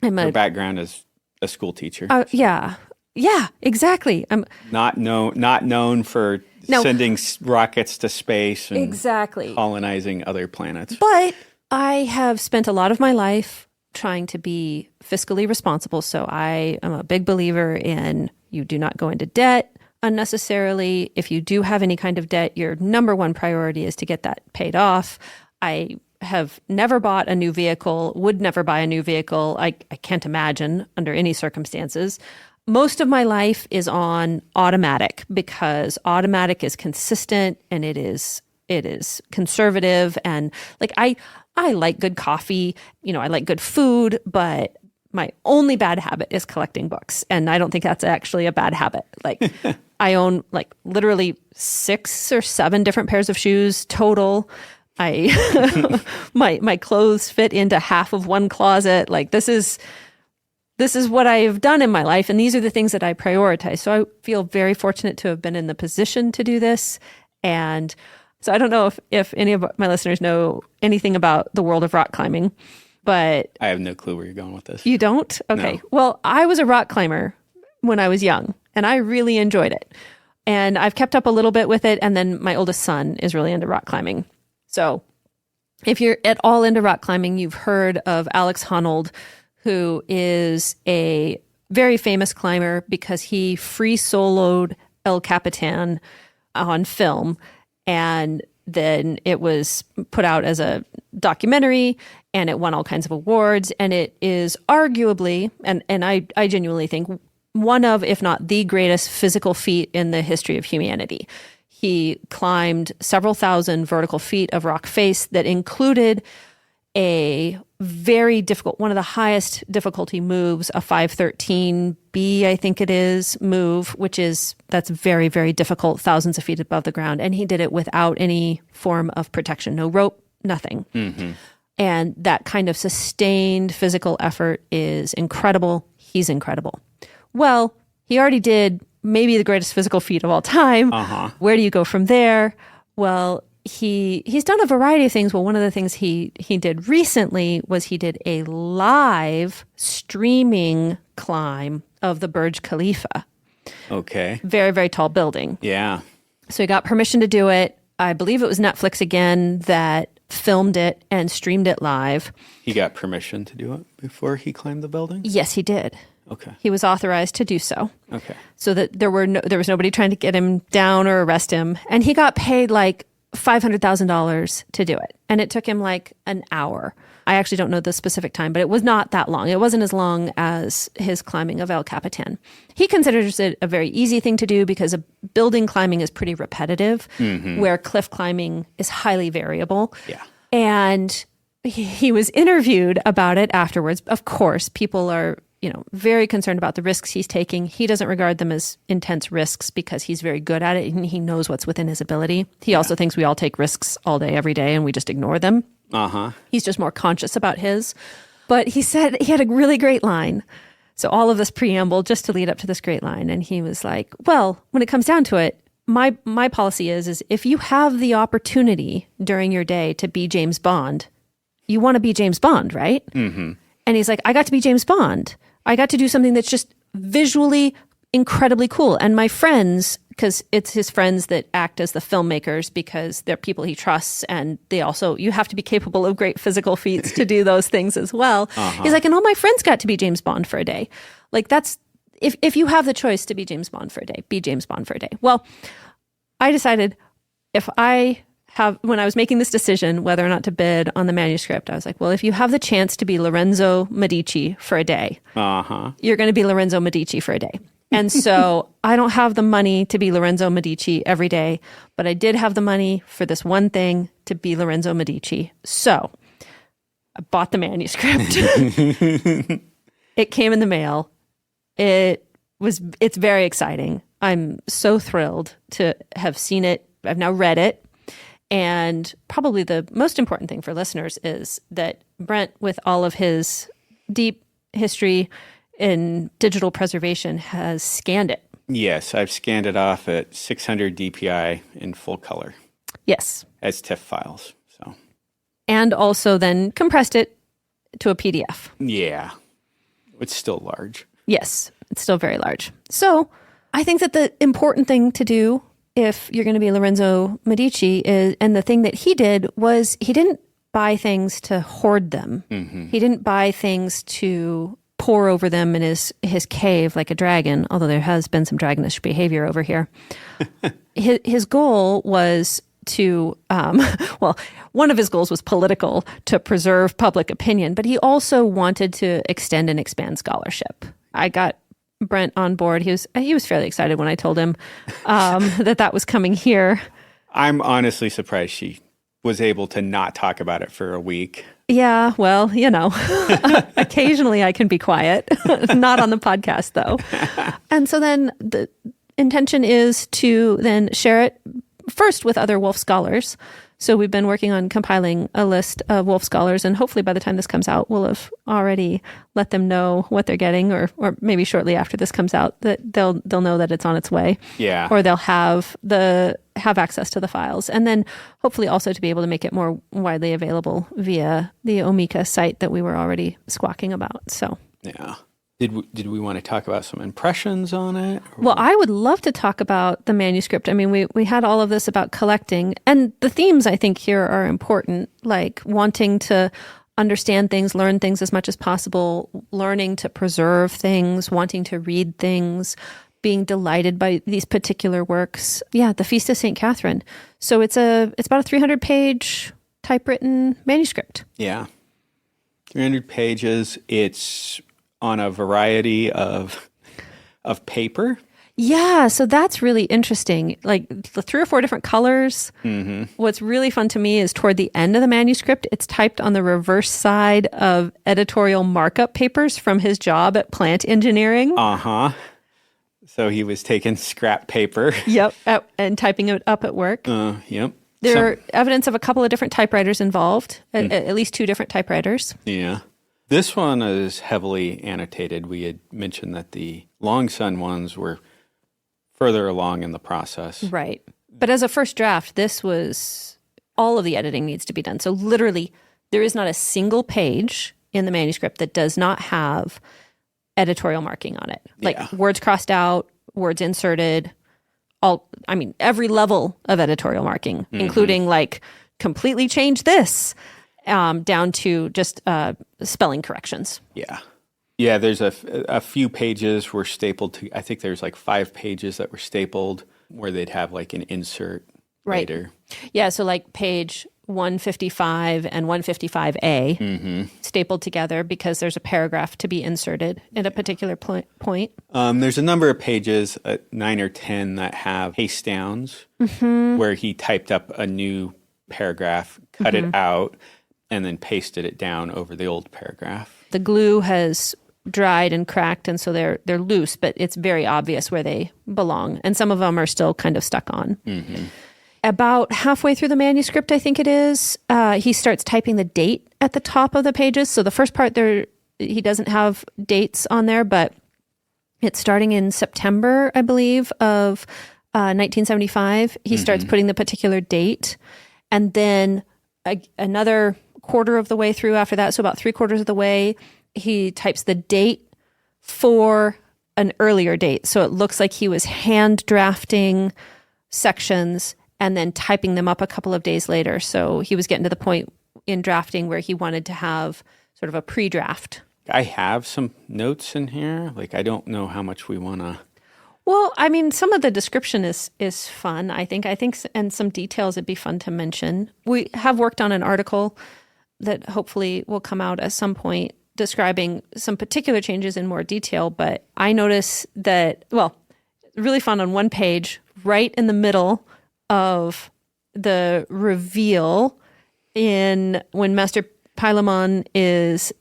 Your background is a school teacher. Yeah. Yeah, exactly. I'm not known for sending rockets to space and colonizing other planets. But I have spent a lot of my life trying to be fiscally responsible. So I am a big believer in you do not go into debt unnecessarily. If you do have any kind of debt, your number one priority is to get that paid off. I have never bought a new vehicle, would never buy a new vehicle. I can't imagine under any circumstances. Most of my life is on automatic because automatic is consistent and it is conservative. And like I like good coffee, I like good food, but my only bad habit is collecting books. And I don't think that's actually a bad habit. Like I own like literally 6 or 7 different pairs of shoes total. My clothes fit into half of one closet. Like this is what I've done in my life. And these are the things that I prioritize. So I feel very fortunate to have been in the position to do this. And so I don't know if any of my listeners know anything about the world of rock climbing, but I have no clue where you're going with this. You don't? Okay. No. Well, I was a rock climber when I was young and I really enjoyed it. And I've kept up a little bit with it. And then my oldest son is really into rock climbing. So if you're at all into rock climbing, you've heard of Alex Honnold, who is a very famous climber because he free soloed El Capitan on film. And then it was put out as a documentary and it won all kinds of awards. And it is arguably, and I genuinely think, one of, if not the greatest physical feat in the history of humanity. He climbed several thousand vertical feet of rock face that included a very difficult, one of the highest difficulty moves, a 513B, I think it is, move, that's very, very difficult, thousands of feet above the ground. And he did it without any form of protection, no rope, nothing. Mm-hmm. And that kind of sustained physical effort is incredible. He's incredible. Well, he already did maybe the greatest physical feat of all time. Uh-huh. Where do you go from there? Well, he's done a variety of things. Well, one of the things he did recently was he did a live streaming climb of the Burj Khalifa. Okay. Very, very tall building. Yeah. So he got permission to do it. I believe it was Netflix again that filmed it and streamed it live. He got permission to do it before he climbed the building? Yes, he did. Okay. He was authorized to do so. Okay. So that there was nobody trying to get him down or arrest him. And he got paid like $500,000 to do it. And it took him like an hour. I actually don't know the specific time, but it was not that long. It wasn't as long as his climbing of El Capitan. He considers it a very easy thing to do because a building climbing is pretty repetitive, where cliff climbing is highly variable. Yeah. And he was interviewed about it afterwards. Of course, people are very concerned about the risks he's taking. He doesn't regard them as intense risks because he's very good at it and he knows what's within his ability. He also thinks we all take risks all day, every day, and we just ignore them. Uh-huh. He's just more conscious about his. But he said he had a really great line. So all of this preamble just to lead up to this great line. And he was like, well, when it comes down to it, my policy is if you have the opportunity during your day to be James Bond, you want to be James Bond, right? Mm-hmm. And he's like, I got to be James Bond. I got to do something that's just visually incredibly cool. And my friends, because it's his friends that act as the filmmakers because they're people he trusts. And you have to be capable of great physical feats to do those things as well. Uh-huh. He's like, and all my friends got to be James Bond for a day. Like that's, if you have the choice to be James Bond for a day, be James Bond for a day. Well, I decided when I was making this decision, whether or not to bid on the manuscript, I was like, well, if you have the chance to be Lorenzo Medici for a day, you're going to be Lorenzo Medici for a day. And so I don't have the money to be Lorenzo Medici every day, but I did have the money for this one thing to be Lorenzo Medici. So I bought the manuscript. It came in the mail. It's very exciting. I'm so thrilled to have seen it. I've now read it. And probably the most important thing for listeners is that Brent, with all of his deep history in digital preservation, has scanned it. Yes, I've scanned it off at 600 DPI in full color. Yes. As TIFF files. So. And also then compressed it to a PDF. Yeah. It's still large. Yes, it's still very large. So I think that the important thing to do if you're going to be Lorenzo Medici and the thing that he did was he didn't buy things to hoard them. Mm-hmm. He didn't buy things to pore over them in his cave like a dragon, although there has been some dragonish behavior over here. His goal was to, well, one of his goals was political, to preserve public opinion, but he also wanted to extend and expand scholarship. I got Brent on board. He was fairly excited when I told him that was coming here. I'm honestly surprised she was able to not talk about it for a week. Yeah, well, occasionally I can be quiet, not on the podcast though. And so then the intention is to then share it first with other wolf scholars. So we've been working on compiling a list of wolf scholars, and hopefully by the time this comes out, we'll have already let them know what they're getting, or maybe shortly after this comes out, that they'll know that it's on its way. Yeah. Or they'll have access to the files, and then hopefully also to be able to make it more widely available via the Omeka site that we were already squawking about. So yeah. Did we want to talk about some impressions on it? Well, I would love to talk about the manuscript. I mean, we had all of this about collecting, and the themes I think here are important, like wanting to understand things, learn things as much as possible, learning to preserve things, wanting to read things, being delighted by these particular works. Yeah, the Feast of St. Catherine. So it's about a 300-page typewritten manuscript. Yeah. 300 pages. It's on a variety of paper. Yeah, so that's really interesting. Like the 3 or 4 different colors. Mm-hmm. What's really fun to me is toward the end of the manuscript, it's typed on the reverse side of editorial markup papers from his job at Plant Engineering. Uh-huh. So he was taking scrap paper. Yep, and typing it up at work. Yep. There are evidence of a couple of different typewriters involved, at least 2 different typewriters. Yeah. This one is heavily annotated. We had mentioned that the Long Sun ones were further along in the process. Right. But as a first draft, this was, all of the editing needs to be done. So literally, there is not a single page in the manuscript that does not have editorial marking on it. Like words crossed out, words inserted, every level of editorial marking, including like completely change this. Down to just spelling corrections. Yeah. Yeah, there's a few pages were stapled to, I think there's like 5 pages that were stapled where they'd have like an insert later. Yeah, so like page 155 and 155A stapled together because there's a paragraph to be inserted at a particular point. There's a number of pages, 9 or 10, that have paste downs where he typed up a new paragraph, cut it out, and then pasted it down over the old paragraph. The glue has dried and cracked, and so they're loose, but it's very obvious where they belong. And some of them are still kind of stuck on. Mm-hmm. About halfway through the manuscript, I think it is, he starts typing the date at the top of the pages. So the first part there, he doesn't have dates on there, but it's starting in September, I believe, of 1975. He starts putting the particular date, and then another quarter of the way through after that, so about 3/4 of the way, he types the date for an earlier date. So it looks like he was hand drafting sections and then typing them up a couple of days later. So he was getting to the point in drafting where he wanted to have sort of a pre-draft. I have some notes in here. Like, I don't know how much we want to... Well, I mean, some of the description is fun, I think, and some details it'd be fun to mention. We have worked on an article that hopefully will come out at some point describing some particular changes in more detail, but I notice that, really fun on one page, right in the middle of the reveal when Master Paimon is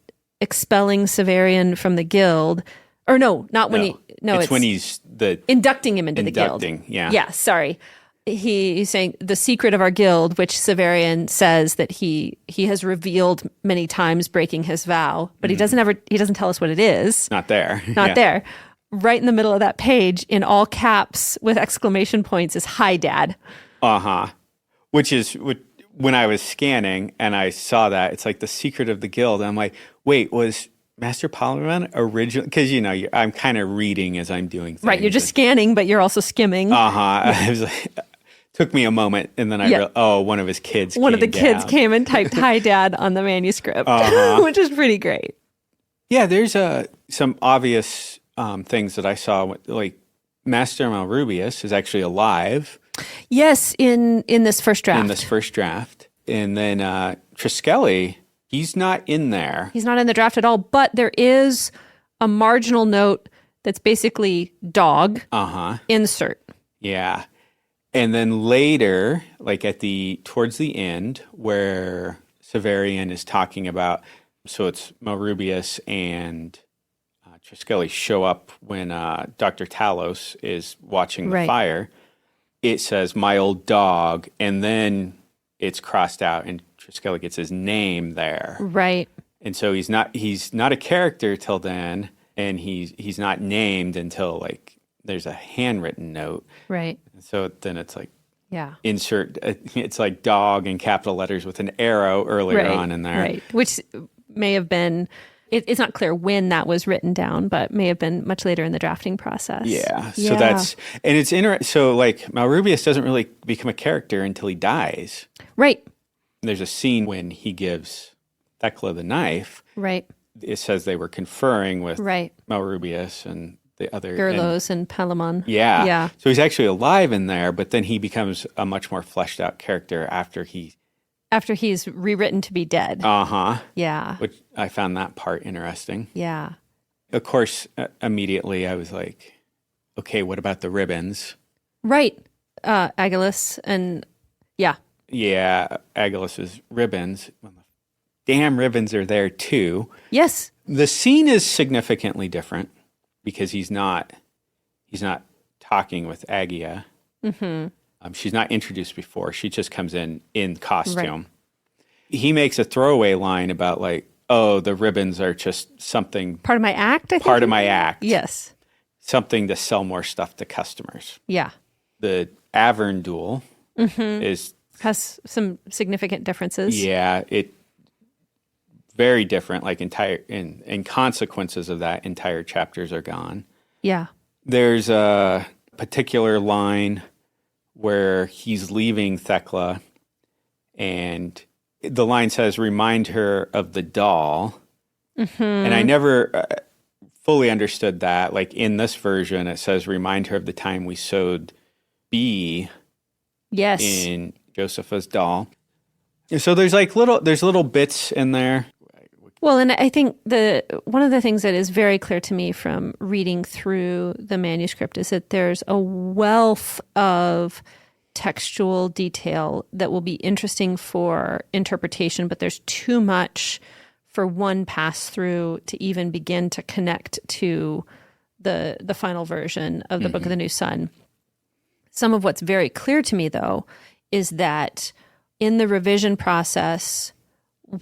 expelling Severian from the guild, or no, not when it's when he's inducting him into the guild. Yeah, sorry. He's saying the secret of our guild, which Severian says that he has revealed many times, breaking his vow, but he doesn't tell us what it is. Not there. There. Right in the middle of that page, in all caps with exclamation points, is "Hi, Dad." Which is when I was scanning and I saw that, it's like the secret of the guild. I'm like, wait, was Master Paimon original? Because I'm kind of reading as I'm doing things. Right, you're just scanning, but you're also skimming. I was like, took me a moment, and then I realized, one of his kids. One of the kids came and typed "Hi, Dad" on the manuscript, which is pretty great. Yeah, there's some obvious things that I saw, like Master Malrubius is actually alive Yes, in this first draft. in this first draft. And then Triskelly, he's not in there. He's not in the draft at all, but there is a marginal note that's basically dog insert. Yeah. And then later, like towards the end, where Severian is talking about, so it's Malrubius and Triskelly show up when Dr. Talos is watching the fire. It says, "My old dog," and then it's crossed out, and Triskelly gets his name there. Right. And so he's not a character till then, and he's not named until like there's a handwritten note. Right. So then it's like, yeah, insert, it's like dog in capital letters with an arrow earlier on in there. Right. Which may have been, it's not clear when that was written down, but may have been much later in the drafting process. Yeah. So and it's interesting. So like Malrubius doesn't really become a character until he dies. Right. There's a scene when he gives Thecla the knife. Right. It says they were conferring with right. Malrubius and the other Gerlos and Palamon. Yeah. Yeah. So he's actually alive in there, but then he becomes a much more fleshed out character after he's rewritten to be dead. Yeah. Which I found that part interesting. Yeah. Of course, immediately I was like, okay, what about the ribbons? Right. Agilus and yeah. Yeah, Agilus's ribbons. Well, the damn ribbons are there too. Yes. The scene is significantly different because he's not talking with Agia. Mm-hmm. She's not introduced before. She just comes in costume. Right. He makes a throwaway line about like, oh, the ribbons are just something. Part of my act, I think. Part of my act. Yes. Something to sell more stuff to customers. Yeah. The Avern duel has some significant differences. Yeah, it very different. Like in consequences of that, entire chapters are gone. Yeah. There's a particular line where he's leaving Thecla, and the line says, "Remind her of the doll." Mm-hmm. And I never fully understood that. Like in this version, it says, "Remind her of the time we sewed B." Yes. In Josepha's doll. So there's little bits in there. Well, and I think one of the things that is very clear to me from reading through the manuscript is that there's a wealth of textual detail that will be interesting for interpretation, but there's too much for one pass through to even begin to connect to the final version of the Book of the New Sun. Some of what's very clear to me, though, is that in the revision process,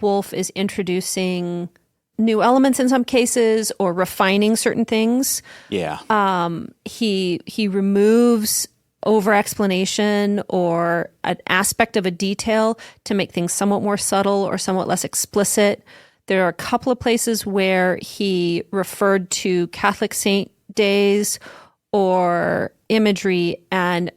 Wolfe is introducing new elements in some cases or refining certain things. Yeah. He removes over-explanation or an aspect of a detail to make things somewhat more subtle or somewhat less explicit. There are a couple of places where he referred to Catholic saint days or imagery, and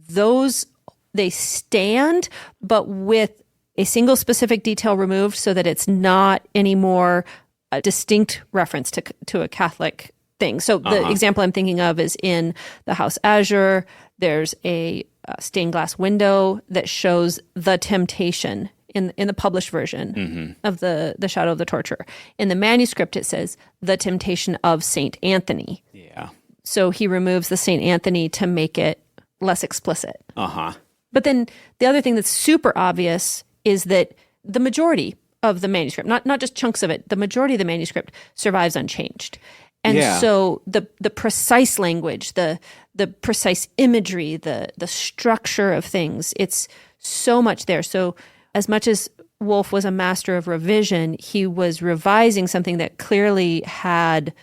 those, they stand, but with a single specific detail removed so that it's not anymore a distinct reference to a Catholic thing. So the example I'm thinking of is in the House Azure. There's a stained glass window that shows the temptation in the published version of the Shadow of the Torturer. In the manuscript, it says the temptation of Saint Anthony. Yeah. So he removes the Saint Anthony to make it less explicit. But then the other thing that's super obvious is that the majority of the manuscript, not just chunks of it, the majority of the manuscript survives unchanged. And so the precise language, the precise imagery, the structure of things, it's so much there. So as much as Wolfe was a master of revision, he was revising something that clearly had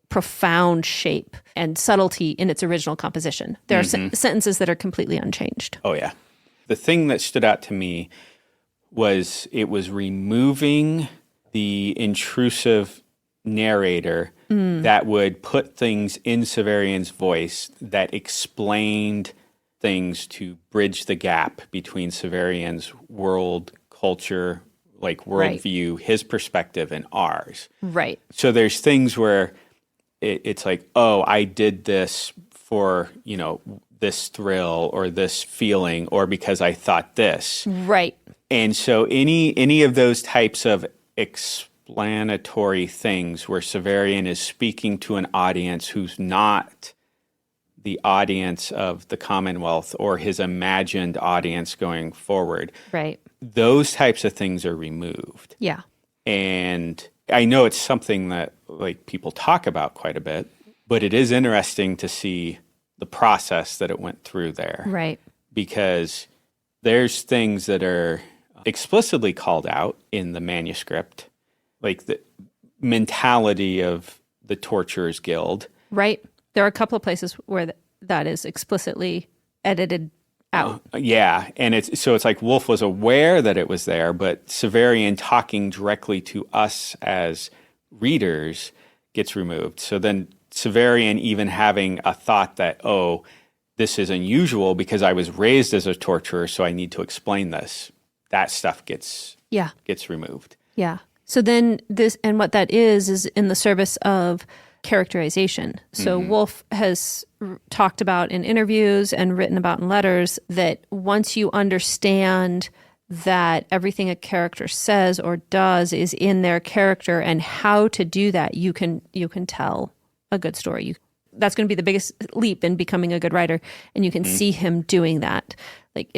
profound shape and subtlety in its original composition. There are sentences that are completely unchanged. Oh, yeah. The thing that stood out to me was it was removing the intrusive narrator that would put things in Severian's voice that explained things to bridge the gap between Severian's world, culture, like worldview, his perspective and ours. Right. So there's things where it's like, oh, I did this for, this thrill or this feeling or because I thought this. Right. And so any of those types of explanatory things where Severian is speaking to an audience who's not the audience of the Commonwealth or his imagined audience going forward. Right. Those types of things are removed. Yeah. And I know it's something that like people talk about quite a bit, but it is interesting to see the process that it went through there. Right. Because there's things that are explicitly called out in the manuscript, like the mentality of the Torturers Guild. Right. There are a couple of places where that is explicitly edited out. Yeah. And it's like Wolfe was aware that it was there, but Severian talking directly to us as readers gets removed. So then Severian even having a thought that, oh, this is unusual because I was raised as a torturer, so I need to explain this. That stuff gets removed. Yeah. So then this, and what that is in the service of characterization. So Wolfe has talked about in interviews and written about in letters that once you understand that everything a character says or does is in their character and how to do that, you can tell a good story. That's going to be the biggest leap in becoming a good writer, and you can see him doing that. Like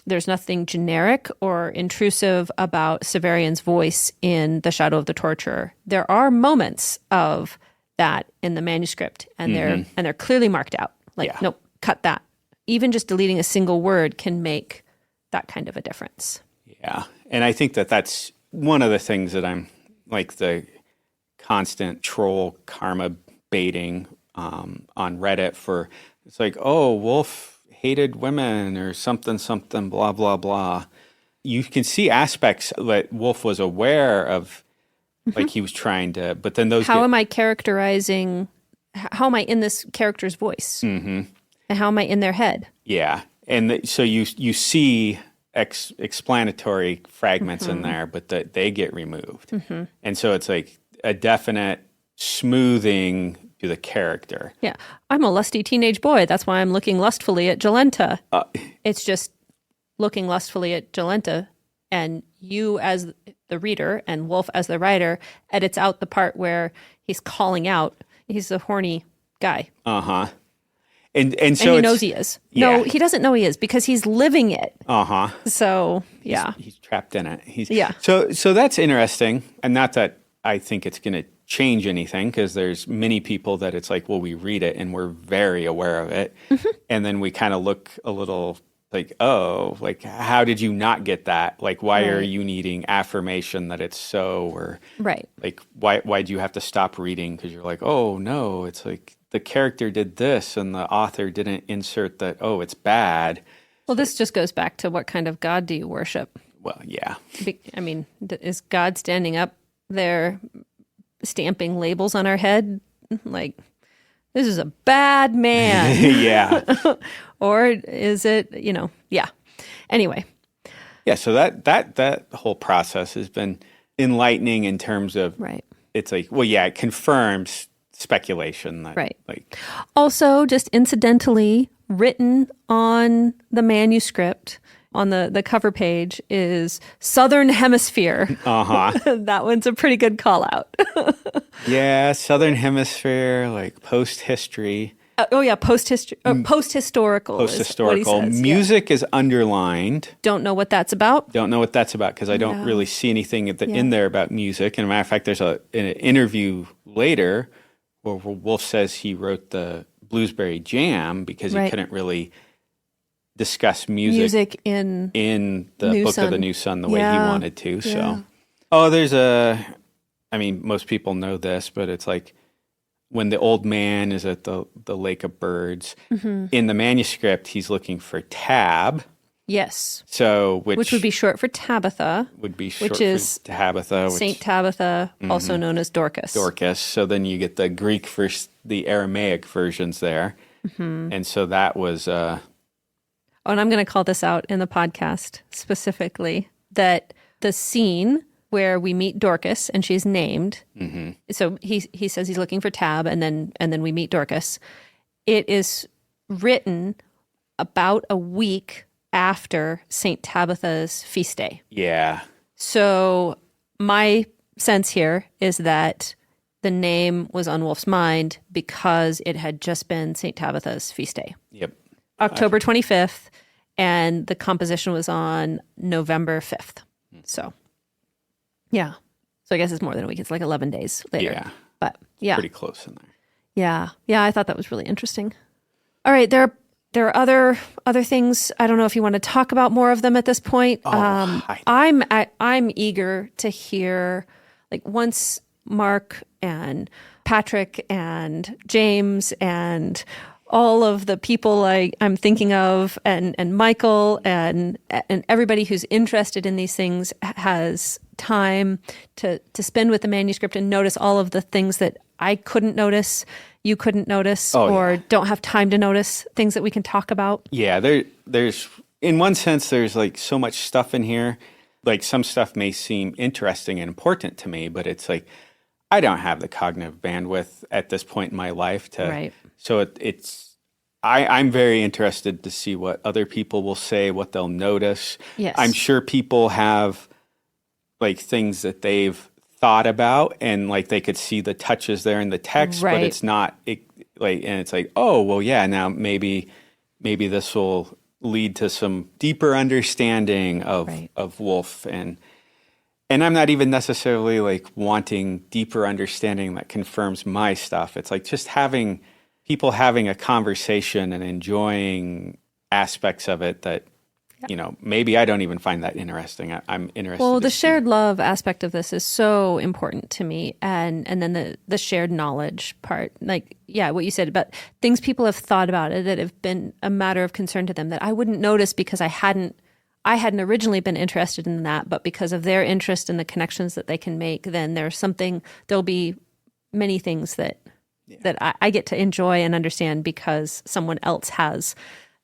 there's nothing generic or intrusive about Severian's voice in The Shadow of the Torturer. There are moments of that in the manuscript, and they're clearly marked out. Like, nope, cut that. Even just deleting a single word can make that kind of a difference. Yeah, and I think that's one of the things that I'm like the constant troll karma baiting on Reddit for. It's like, oh, Wolfe hated women or something, blah, blah, blah. You can see aspects that Wolfe was aware of, like he was trying to, but then those. How am I characterizing, how am I in this character's voice? Mm-hmm. And how am I in their head? Yeah. And so you see explanatory fragments in there, but they get removed. And so it's like a definite smoothing to the character. Yeah. I'm a lusty teenage boy. That's why I'm looking lustfully at Jolenta. It's just looking lustfully at Jolenta, and you as the reader and Wolfe as the writer edits out the part where he's calling out. He's a horny guy. Uh-huh. And so he knows he is. Yeah. No, he doesn't know he is because he's living it. Uh-huh. So, yeah. He's trapped in it. Yeah. So that's interesting. And not that I think it's going to change anything, because there's many people that it's like, well, we read it and we're very aware of it. And then we kind of look a little like, oh, like, how did you not get that? Like, why are you needing affirmation that it's so, or like, why do you have to stop reading? Because you're like, oh, no, it's like the character did this and the author didn't insert that, oh, it's bad. Well, this just goes back to what kind of God do you worship? Well, yeah. I mean, is God standing up there stamping labels on our head? Like, this is a bad man. Yeah. Or is it, yeah. Anyway. Yeah, so that whole process has been enlightening in terms of, it's like, well, yeah, it confirms speculation. That, like, also, just incidentally, written on the manuscript, on the cover page, is Southern Hemisphere. That one's a pretty good call out. Yeah, Southern Hemisphere, like post-history. Post-historical. Post-historical. Music is underlined. Don't know what that's about. Don't know what that's about, because I don't really see anything in there about music. And a matter of fact, there's an interview later where Wolfe says he wrote the Bluesberry Jam because he couldn't really discuss music in the New Book Sun. of the New Sun the way he wanted to. So, I mean, most people know this, but it's like when the old man is at the Lake of Birds, in the manuscript, he's looking for Tab. Yes. So, which would be short for Tabitha. Which is Tabitha. Saint Tabitha, also known as Dorcas. Dorcas. So then you get the Greek versus the Aramaic versions there. And so that was... and I'm going to call this out in the podcast specifically, that the scene where we meet Dorcas and she's named. Mm-hmm. So he says he's looking for Tab, and then we meet Dorcas. It is written about a week after St. Tabitha's feast day. Yeah. So my sense here is that the name was on Wolfe's mind because it had just been St. Tabitha's feast day. Yep. October 25th, and the composition was on November 5th. So, yeah. So I guess it's more than a week. It's like 11 days later. Yeah. But yeah. Pretty close in there. Yeah. Yeah, I thought that was really interesting. All right, there are other things. I don't know if you want to talk about more of them at this point. I'm eager to hear, like, once Mark and Patrick and James and all of the people I'm thinking of, and Michael and everybody who's interested in these things has time to spend with the manuscript and notice all of the things that I couldn't notice, you couldn't notice, don't have time to notice, things that we can talk about. Yeah, there's in one sense, there's like so much stuff in here. Like some stuff may seem interesting and important to me, but it's like I don't have the cognitive bandwidth at this point in my life to. Right. So I'm very interested to see what other people will say, what they'll notice. Yes. I'm sure people have like things that they've thought about and like they could see the touches there in the text, right. but it's not and it's like, oh, well, yeah, now maybe this will lead to some deeper understanding of Wolfe. And I'm not even necessarily like wanting deeper understanding that confirms my stuff. It's like just people having a conversation and enjoying aspects of it that, maybe I don't even find that interesting. I'm interested. Well, the shared love aspect of this is so important to me. And then the shared knowledge part, like, yeah, what you said about things people have thought about it that have been a matter of concern to them that I wouldn't notice because I hadn't originally been interested in that, but because of their interest in the connections that they can make, then there'll be many things that I get to enjoy and understand because someone else has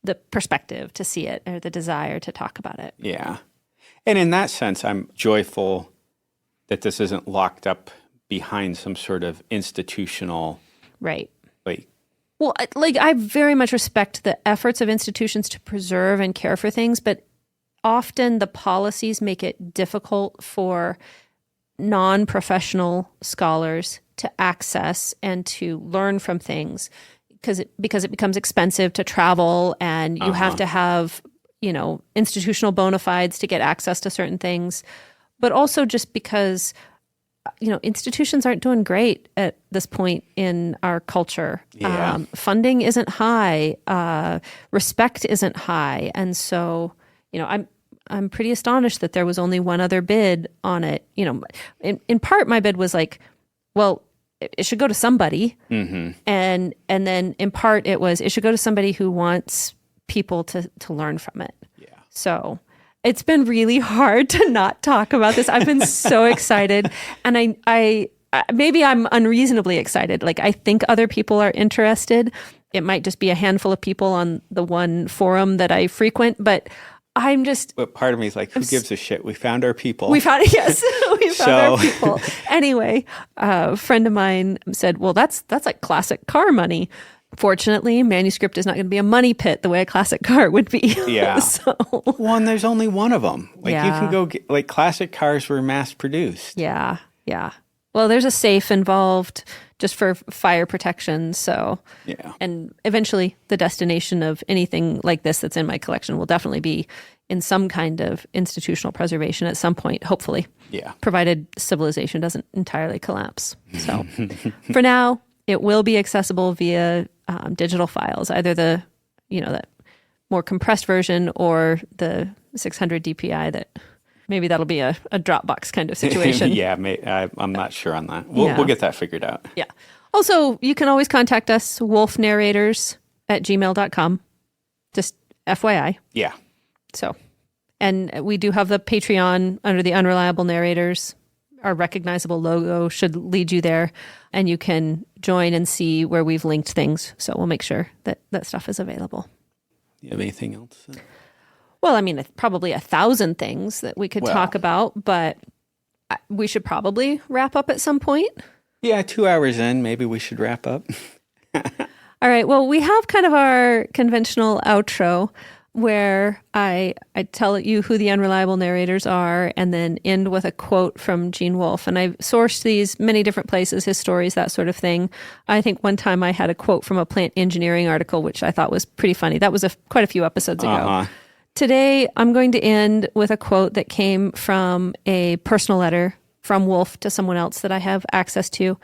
the perspective to see it or the desire to talk about it. Yeah. And in that sense, I'm joyful that this isn't locked up behind some sort of institutional. Right. Well, I very much respect the efforts of institutions to preserve and care for things, but often the policies make it difficult for non-professional scholars to access and to learn from things because it becomes expensive to travel and you have to have, institutional bona fides to get access to certain things, but also just because, institutions aren't doing great at this point in our culture. Yeah. Funding isn't high, respect isn't high. And so, I'm pretty astonished that there was only one other bid on it. In part, my bid was like, well, it should go to somebody. Mm-hmm. And then in part it should go to somebody who wants people to learn from it. Yeah. So it's been really hard to not talk about this. I've been so excited, and I maybe I'm unreasonably excited. Like I think other people are interested. It might just be a handful of people on the one forum that I frequent, but I'm just. But part of me is like, who gives a shit? We found our people. We found our people. Anyway, a friend of mine said, "Well, that's like classic car money." Fortunately, manuscript is not going to be a money pit the way a classic car would be. Yeah. Well, and there's only one of them. Like you can go get, like classic cars were mass produced. Yeah. Yeah. Well, there's a safe involved just for fire protection. So, yeah. And eventually the destination of anything like this that's in my collection will definitely be in some kind of institutional preservation at some point, hopefully. Yeah. Provided civilization doesn't entirely collapse. So for now, it will be accessible via digital files, either the more compressed version or the 600 DPI that maybe that'll be a Dropbox kind of situation. Yeah, I'm not sure on that. We'll get that figured out. Yeah. Also, you can always contact us, wolfnarrators@gmail.com. Just FYI. Yeah. So, and we do have the Patreon under the Unreliable Narrators. Our recognizable logo should lead you there, and you can join and see where we've linked things. So we'll make sure that that stuff is available. You have anything else? Well, I mean, probably 1,000 things that we could talk about, but we should probably wrap up at some point. Yeah, 2 hours in, maybe we should wrap up. All right. Well, we have kind of our conventional outro where I tell you who the unreliable narrators are and then end with a quote from Gene Wolfe. And I've sourced these many different places, his stories, that sort of thing. I think one time I had a quote from a plant engineering article, which I thought was pretty funny. That was quite a few episodes ago. Today, I'm going to end with a quote that came from a personal letter from Wolfe to someone else that I have access to.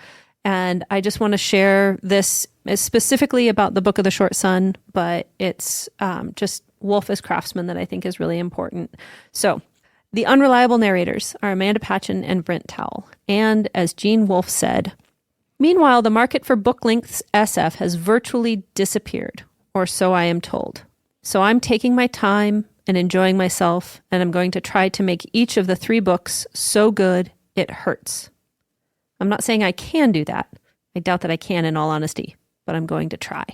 And I just want to share this specifically about the Book of the Short Sun, but it's just Wolfe as craftsman that I think is really important. So the unreliable narrators are Amanda Patchen and Brent Towle. And as Gene Wolfe said, meanwhile, the market for book-length SF has virtually disappeared, or so I am told. So I'm taking my time and enjoying myself, and I'm going to try to make each of the 3 books so good it hurts. I'm not saying I can do that. I doubt that I can in all honesty, but I'm going to try.